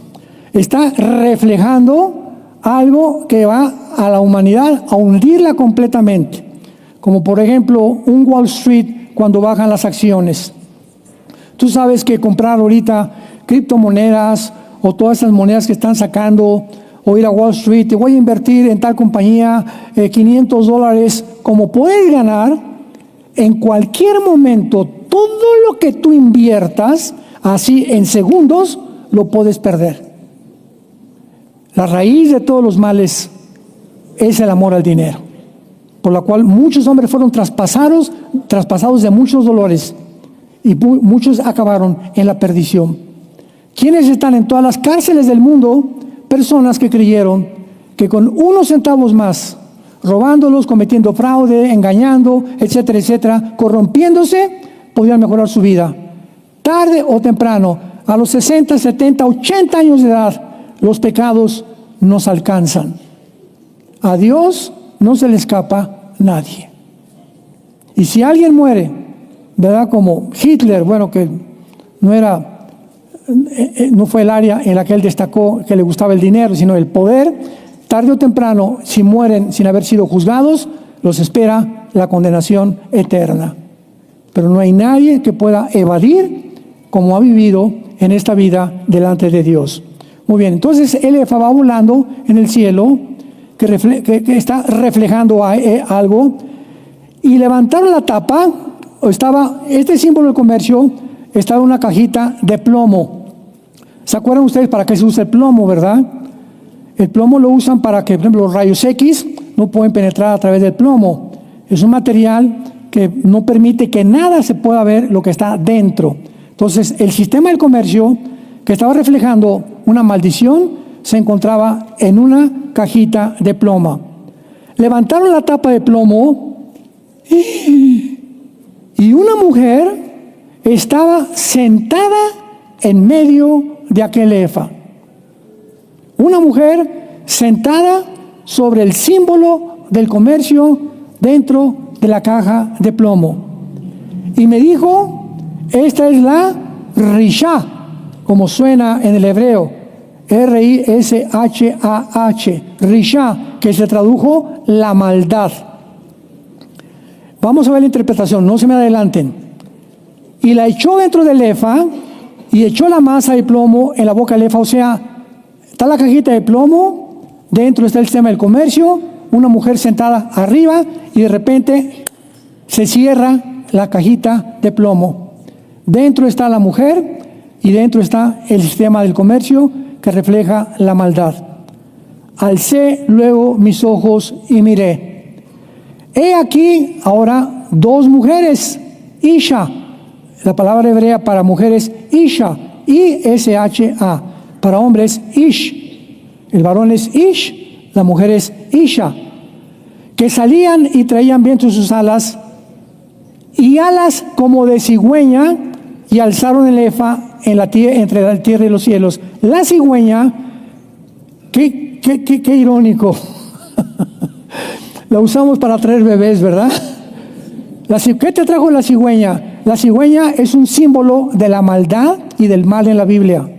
Está reflejando algo que va a la humanidad a hundirla completamente. Como por ejemplo un Wall Street cuando bajan las acciones. Tú sabes que comprar ahorita criptomonedas o todas esas monedas que están sacando, o ir a Wall Street, te voy a invertir en tal compañía $500, como puedes ganar en cualquier momento. Todo lo que tú inviertas, así en segundos, lo puedes perder. La raíz de todos los males es el amor al dinero, por la cual muchos hombres fueron traspasados de muchos dolores, y muchos acabaron en la perdición. ¿Quiénes están en todas las cárceles del mundo? Personas que creyeron que con unos centavos más, robándolos, cometiendo fraude, engañando, etcétera, etcétera, corrompiéndose, podían mejorar su vida. Tarde o temprano, a los 60, 70, 80 años de edad, los pecados nos alcanzan. A Dios no se le escapa nadie. Y si alguien muere, ¿verdad?, como Hitler, bueno, que no fue el área en la que él destacó que le gustaba el dinero, sino el poder, tarde o temprano, si mueren sin haber sido juzgados, los espera la condenación eterna. Pero no hay nadie que pueda evadir como ha vivido en esta vida delante de Dios. Muy bien, entonces el efa va volando en el cielo, que está reflejando algo, y levantaron la tapa. Estaba este símbolo del comercio, estaba en una cajita de plomo. ¿Se acuerdan ustedes para qué se usa el plomo, verdad? El plomo lo usan para que, por ejemplo, los rayos X no pueden penetrar a través del plomo. Es un material que no permite que nada se pueda ver lo que está dentro. Entonces, el sistema del comercio, que estaba reflejando una maldición, se encontraba en una cajita de plomo. Levantaron la tapa de plomo y una mujer estaba sentada en medio de aquel efa. Una mujer sentada sobre el símbolo del comercio dentro de la caja de plomo. Y me dijo: esta es la Rishah, como suena en el hebreo, R-I-S-H-A-H, Rishah, que se tradujo la maldad. Vamos a ver la interpretación, no se me adelanten. Y la echó dentro del efa y echó la masa de plomo en la boca del efa. O sea, está la cajita de plomo, dentro está el sistema del comercio, una mujer sentada arriba, y de repente se cierra la cajita de plomo. Dentro está la mujer y dentro está el sistema del comercio que refleja la maldad. Alcé luego mis ojos y miré. He aquí ahora dos mujeres, Isha. La palabra hebrea para mujeres, Isha, I-S-H-A. Para hombres, Ish. El varón es Ish La mujer es Isha, que salían y traían viento en sus alas, y alas como de cigüeña, y alzaron el efa en la entre la tierra y los cielos. La cigüeña, qué irónico. La usamos para traer bebés, ¿verdad? ¿Qué te trajo la cigüeña? La cigüeña es un símbolo de la maldad y del mal en la Biblia.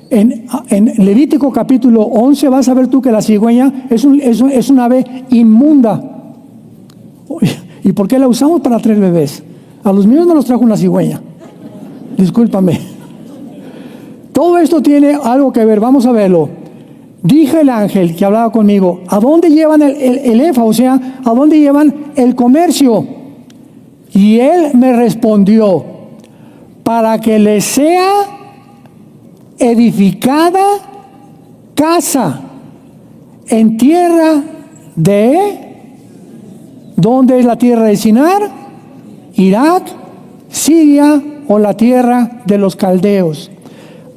En Levítico capítulo 11 vas a ver tú que la cigüeña es un ave inmunda. ¿Y por qué la usamos? Para traer bebés. A los míos no los trajo una cigüeña. Discúlpame. Todo esto tiene algo que ver, vamos a verlo. Dije el ángel que hablaba conmigo, ¿a dónde llevan el efa? O sea, ¿a dónde llevan el comercio? Y él me respondió, para que les sea edificada casa en tierra ¿dónde es la tierra de Sinar? Irak, Siria o la tierra de los caldeos.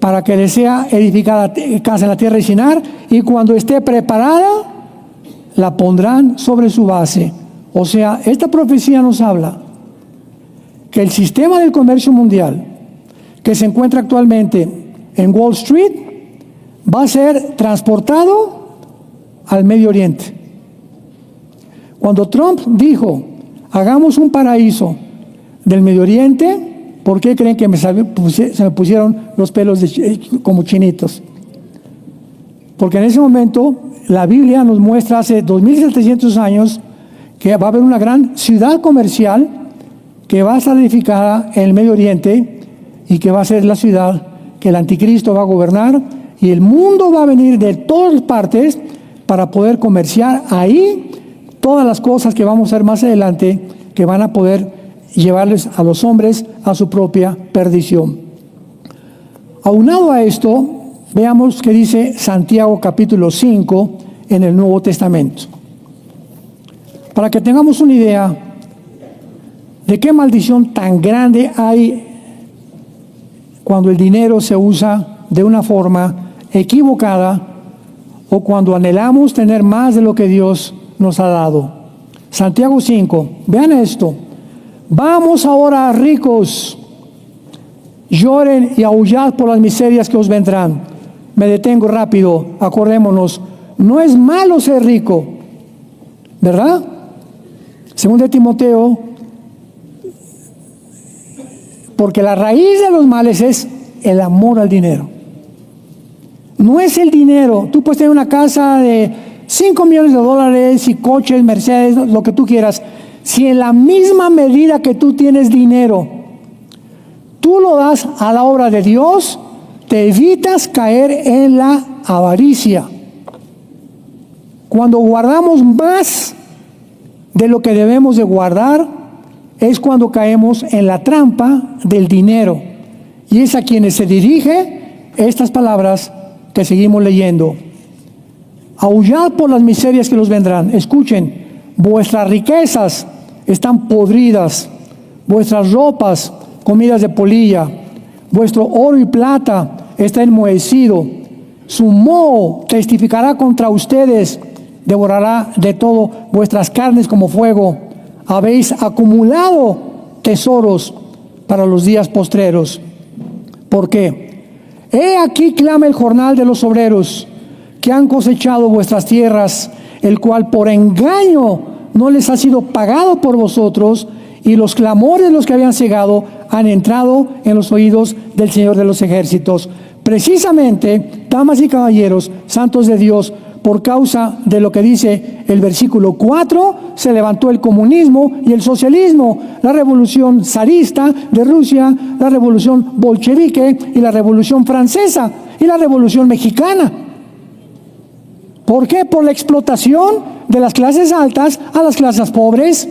Para que les sea edificada casa en la tierra de Sinar, y cuando esté preparada, la pondrán sobre su base. O sea, esta profecía nos habla que el sistema del comercio mundial que se encuentra actualmente en Wall Street va a ser transportado al Medio Oriente. Cuando Trump dijo, hagamos un paraíso del Medio Oriente, ¿por qué creen que se me pusieron los pelos como chinitos? Porque en ese momento la Biblia nos muestra hace 2700 años que va a haber una gran ciudad comercial que va a estar edificada en el Medio Oriente y que va a ser la ciudad que el anticristo va a gobernar, y el mundo va a venir de todas partes para poder comerciar ahí todas las cosas que vamos a ver más adelante, que van a poder llevarles a los hombres a su propia perdición. Aunado a esto, veamos qué dice Santiago capítulo 5 en el Nuevo Testamento, para que tengamos una idea de qué maldición tan grande hay cuando el dinero se usa de una forma equivocada o cuando anhelamos tener más de lo que Dios nos ha dado. Santiago 5, vean esto. Vamos ahora, ricos, lloren y aullad por las miserias que os vendrán. Me detengo rápido, acordémonos, no es malo ser rico, ¿verdad? Según de Timoteo, porque la raíz de los males es el amor al dinero. No es el dinero. Tú puedes tener una casa de $5 millones y coches, Mercedes, lo que tú quieras. Si en la misma medida que tú tienes dinero, tú lo das a la obra de Dios, te evitas caer en la avaricia. Cuando guardamos más de lo que debemos de guardar, es cuando caemos en la trampa del dinero. Y es a quienes se dirige estas palabras que seguimos leyendo. Aullad por las miserias que los vendrán. Escuchen, vuestras riquezas están podridas, vuestras ropas comidas de polilla, vuestro oro y plata está enmohecido. Su moho testificará contra ustedes, devorará de todo vuestras carnes como fuego. Habéis acumulado tesoros para los días postreros. ¿Por qué? He aquí clama el jornal de los obreros que han cosechado vuestras tierras, el cual por engaño no les ha sido pagado por vosotros, y los clamores de los que habían cegado han entrado en los oídos del Señor de los ejércitos. Precisamente, damas y caballeros, santos de Dios, por causa de lo que dice el versículo 4, se levantó el comunismo y el socialismo, la revolución zarista de Rusia, la revolución bolchevique y la revolución francesa y la revolución mexicana. ¿Por qué? Por la explotación de las clases altas a las clases pobres.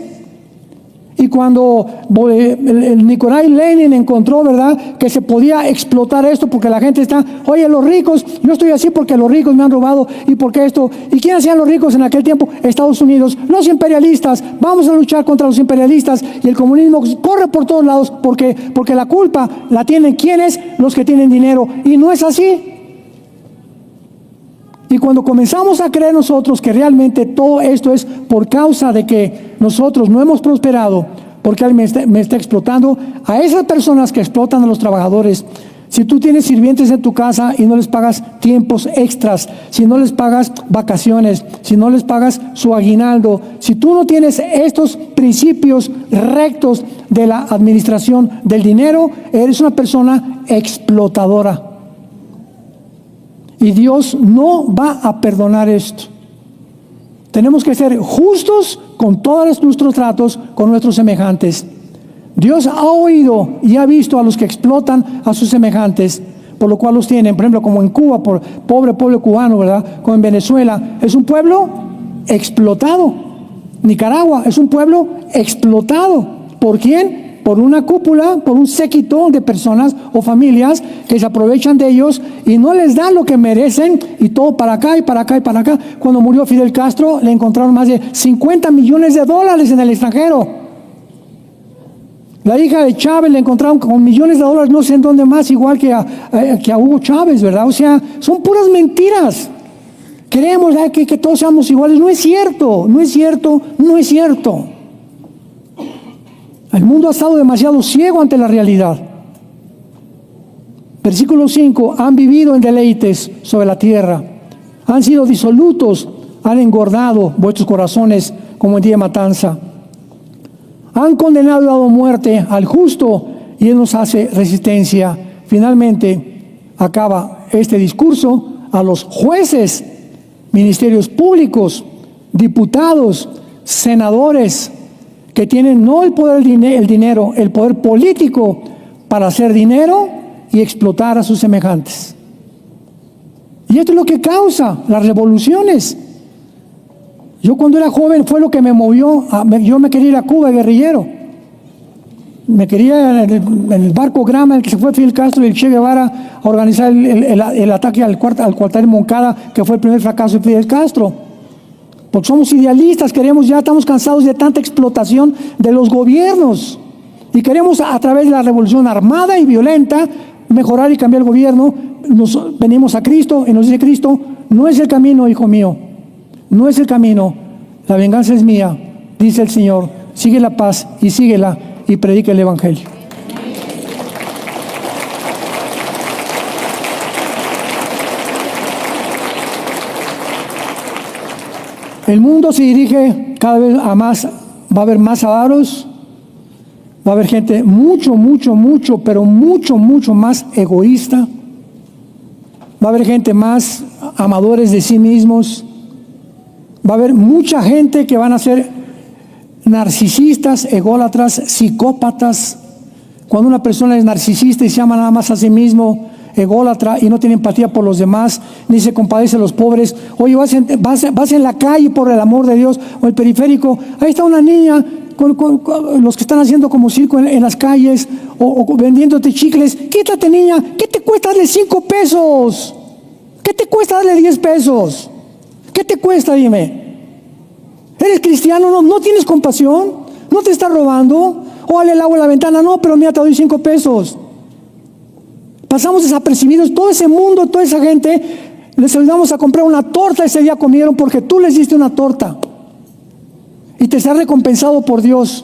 Y cuando el Nikolai Lenin encontró, ¿verdad?, que se podía explotar esto porque la gente está, oye, los ricos, yo estoy así porque los ricos me han robado, y porque esto, ¿y quién hacían los ricos en aquel tiempo? Estados Unidos, los imperialistas. Vamos a luchar contra los imperialistas, y el comunismo corre por todos lados porque la culpa la tienen ¿quiénes? Los que tienen dinero, y no es así. Y cuando comenzamos a creer nosotros que realmente todo esto es por causa de que nosotros no hemos prosperado, porque alguien me está explotando, a esas personas que explotan a los trabajadores, si tú tienes sirvientes en tu casa y no les pagas tiempos extras, si no les pagas vacaciones, si no les pagas su aguinaldo, si tú no tienes estos principios rectos de la administración del dinero, eres una persona explotadora. Y Dios no va a perdonar esto. Tenemos que ser justos con todos nuestros tratos con nuestros semejantes. Dios ha oído y ha visto a los que explotan a sus semejantes, por lo cual los tienen, por ejemplo, como en Cuba, por pobre pueblo cubano, ¿verdad? Como en Venezuela, es un pueblo explotado. Nicaragua es un pueblo explotado. ¿Por quién? Por una cúpula, por un séquito de personas o familias que se aprovechan de ellos y no les dan lo que merecen, y todo para acá y para acá y para acá. Cuando murió Fidel Castro, le encontraron más de 50 millones de dólares en el extranjero. La hija de Chávez le encontraron con millones de dólares, no sé en dónde más, igual que a Hugo Chávez, ¿verdad? O sea, son puras mentiras. Queremos que todos seamos iguales. No es cierto, no es cierto, no es cierto. El mundo ha estado demasiado ciego ante la realidad. Versículo 5, han vivido en deleites sobre la tierra, han sido disolutos, han engordado vuestros corazones como en día de matanza. Han condenado y dado muerte al justo y él nos hace resistencia. Finalmente acaba este discurso a los jueces, ministerios públicos, diputados, senadores, que tienen no el poder el dinero, el poder político para hacer dinero y explotar a sus semejantes. Y esto es lo que causa las revoluciones. Yo cuando era joven fue lo que me movió, yo me quería ir a Cuba, guerrillero. Me quería en el barco Grama, en el que se fue Fidel Castro y el Che Guevara a organizar el ataque al cuartel Moncada, que fue el primer fracaso de Fidel Castro. Porque somos idealistas, ya estamos cansados de tanta explotación de los gobiernos. Y queremos, a través de la revolución armada y violenta, mejorar y cambiar el gobierno. Venimos a Cristo y nos dice Cristo, no es el camino, hijo mío. No es el camino, la venganza es mía, dice el Señor. Sigue la paz y síguela y predica el Evangelio. El mundo se dirige cada vez a más, va a haber más avaros, va a haber gente mucho más egoísta, va a haber gente más amadores de sí mismos. Va a haber mucha gente que van a ser narcisistas, ególatras, psicópatas. Cuando una persona es narcisista y se ama nada más a sí mismo, ególatra y no tiene empatía por los demás, ni se compadece de los pobres. Oye, vas en la calle por el amor de Dios, o el periférico, ahí está una niña con los que están haciendo como circo en las calles, o vendiéndote chicles. Quítate, niña, ¿qué te cuesta darle 5 pesos? ¿Qué te cuesta darle 10 pesos? ¿Qué te cuesta? Dime. ¿Eres cristiano? ¿No tienes compasión? ¿No te estás robando? ¿O dale el agua a la ventana? No, pero mira, te doy 5 pesos. Pasamos desapercibidos. Todo ese mundo, toda esa gente, les ayudamos a comprar una torta. Ese día comieron porque tú les diste una torta. Y te estás recompensado por Dios.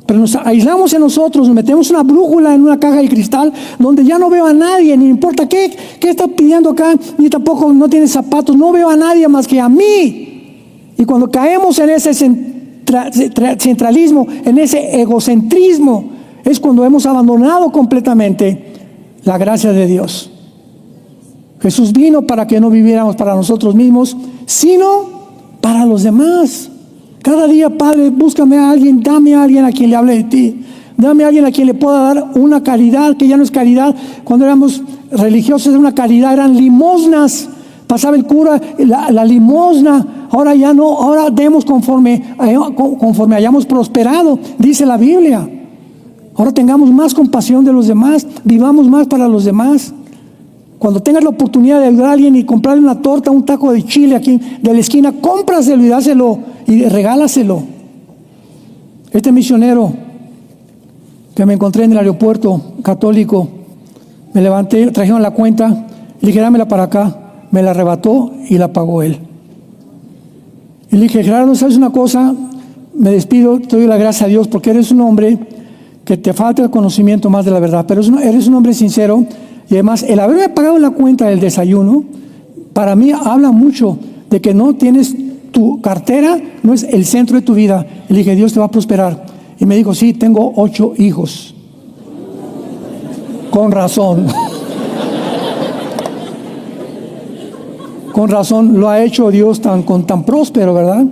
Pero nos aislamos en nosotros, nos metemos una brújula en una caja de cristal donde ya no veo a nadie, ni importa qué está pidiendo acá, ni tampoco no tiene zapatos, no veo a nadie más que a mí. Y cuando caemos en ese centralismo, en ese egocentrismo, es cuando hemos abandonado completamente la gracia de Dios. Jesús vino para que no viviéramos para nosotros mismos, sino para los demás. Cada día, Padre, búscame a alguien, dame a alguien a quien le hable de ti. Dame a alguien a quien le pueda dar una caridad, que ya no es caridad. Cuando éramos religiosos era una caridad, eran limosnas. Pasaba el cura, la limosna. Ahora ya no, ahora demos conforme hayamos prosperado, dice la Biblia. Ahora tengamos más compasión de los demás, vivamos más para los demás. Cuando tengas la oportunidad de ayudar a alguien y comprarle una torta, un taco de chile aquí de la esquina, cómpraselo y dáselo y regálaselo. Este misionero que me encontré en el aeropuerto católico, me levanté, trajeron la cuenta, y le dije, dámela para acá. me la arrebató y la pagó Él. Y le dije: Gerardo, ¿sabes una cosa? Me despido, te doy la gracia a Dios porque eres un hombre que te falta el conocimiento más de la verdad, pero eres un hombre sincero, y además el haberme pagado la cuenta del desayuno, para mí habla mucho de que no tienes, tu cartera no es el centro de tu vida. Y le dije: Dios te va a prosperar. Y me dijo: sí, tengo 8 hijos. Con razón. Con razón lo ha hecho Dios tan próspero, ¿verdad?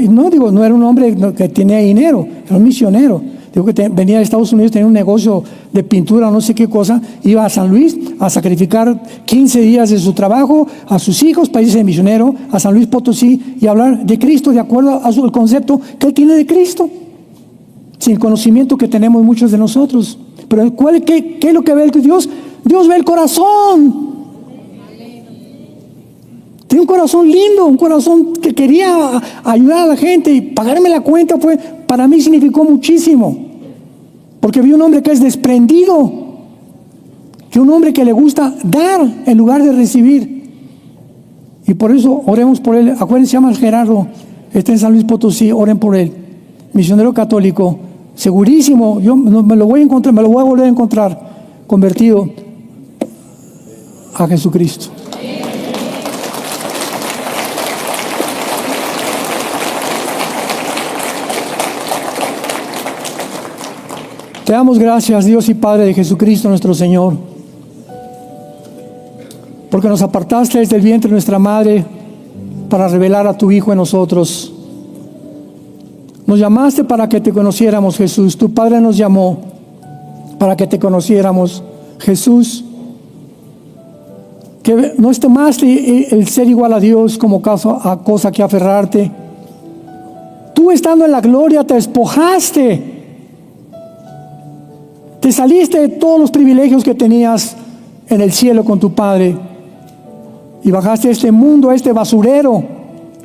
No era un hombre que tenía dinero, era un misionero. Digo que venía de Estados Unidos, tenía un negocio de pintura, no sé qué cosa. Iba a San Luis a sacrificar 15 días de su trabajo a sus hijos para irse de misionero a San Luis Potosí y hablar de Cristo de acuerdo al concepto que él tiene de Cristo, sin conocimiento que tenemos muchos de nosotros. Pero ¿qué es lo que ve Dios? Dios ve el corazón. Tiene un corazón lindo, un corazón que quería ayudar a la gente, y pagarme la cuenta para mí significó muchísimo, porque vi un hombre que es desprendido, que un hombre que le gusta dar en lugar de recibir. Y por eso oremos por él. Acuérdense, se llama Gerardo, está en San Luis Potosí, oren por él, misionero católico, segurísimo. Yo me lo voy a encontrar, me lo voy a volver a encontrar convertido a Jesucristo. Te damos gracias, Dios y Padre de Jesucristo nuestro Señor, porque nos apartaste desde el vientre de nuestra madre para revelar a tu Hijo en nosotros. Nos llamaste para que te conociéramos, Jesús. Tu Padre nos llamó para que te conociéramos, Jesús. Que no tomaste el ser igual a Dios como cosa que aferrarte. Tú, estando en la gloria, te despojaste. Te saliste de todos los privilegios que tenías en el cielo con tu Padre y bajaste a este mundo, a este basurero,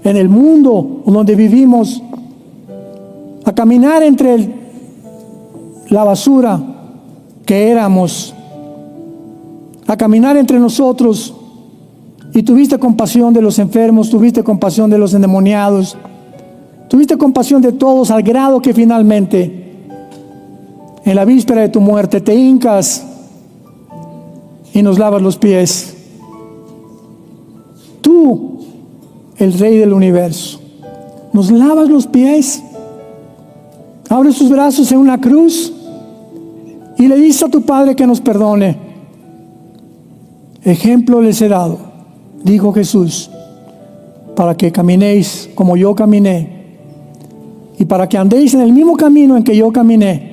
en el mundo donde vivimos, a caminar entre la basura que éramos, a caminar entre nosotros, y tuviste compasión de los enfermos, tuviste compasión de los endemoniados, tuviste compasión de todos, al grado que finalmente, en la víspera de tu muerte, te hincas y nos lavas los pies. Tú, el Rey del universo, nos lavas los pies, abres tus brazos en una cruz y le dices a tu Padre que nos perdone. Ejemplo les he dado, dijo Jesús, para que caminéis como yo caminé y para que andéis en el mismo camino en que yo caminé.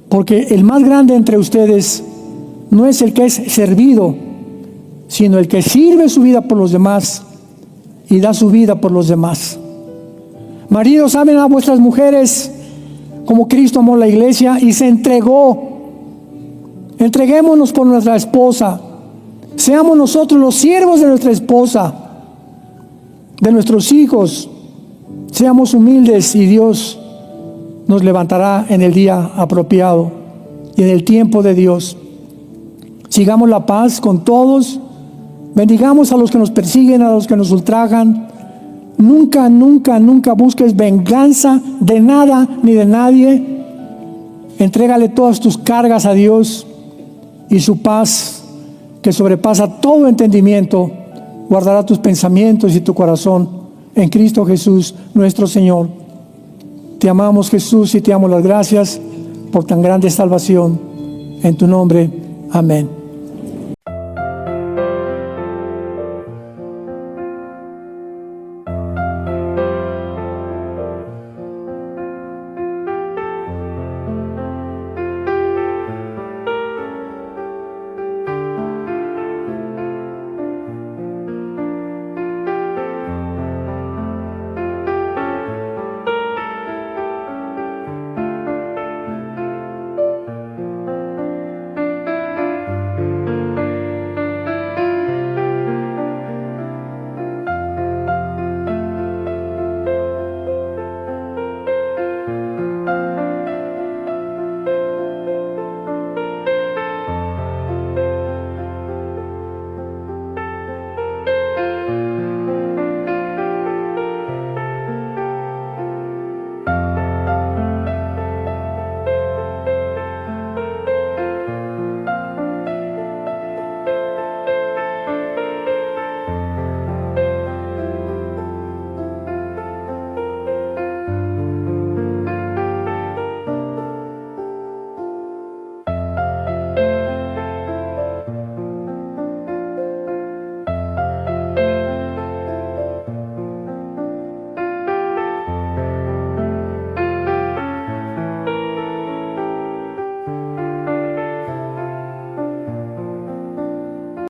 Porque el más grande entre ustedes no es el que es servido, sino el que sirve su vida por los demás y da su vida por los demás. Maridos, amen a vuestras mujeres como Cristo amó la iglesia y se entregó. Entreguémonos por nuestra esposa. Seamos nosotros los siervos de nuestra esposa, de nuestros hijos. Seamos humildes y Dios nos levantará en el día apropiado y en el tiempo de Dios. Sigamos la paz con todos. Bendigamos a los que nos persiguen, a los que nos ultrajan. Nunca, nunca, nunca busques venganza de nada ni de nadie. Entrégale todas tus cargas a Dios, y su paz, que sobrepasa todo entendimiento, guardará tus pensamientos y tu corazón en Cristo Jesús nuestro Señor. Te amamos, Jesús, y te damos las gracias por tan grande salvación. En tu nombre, amén.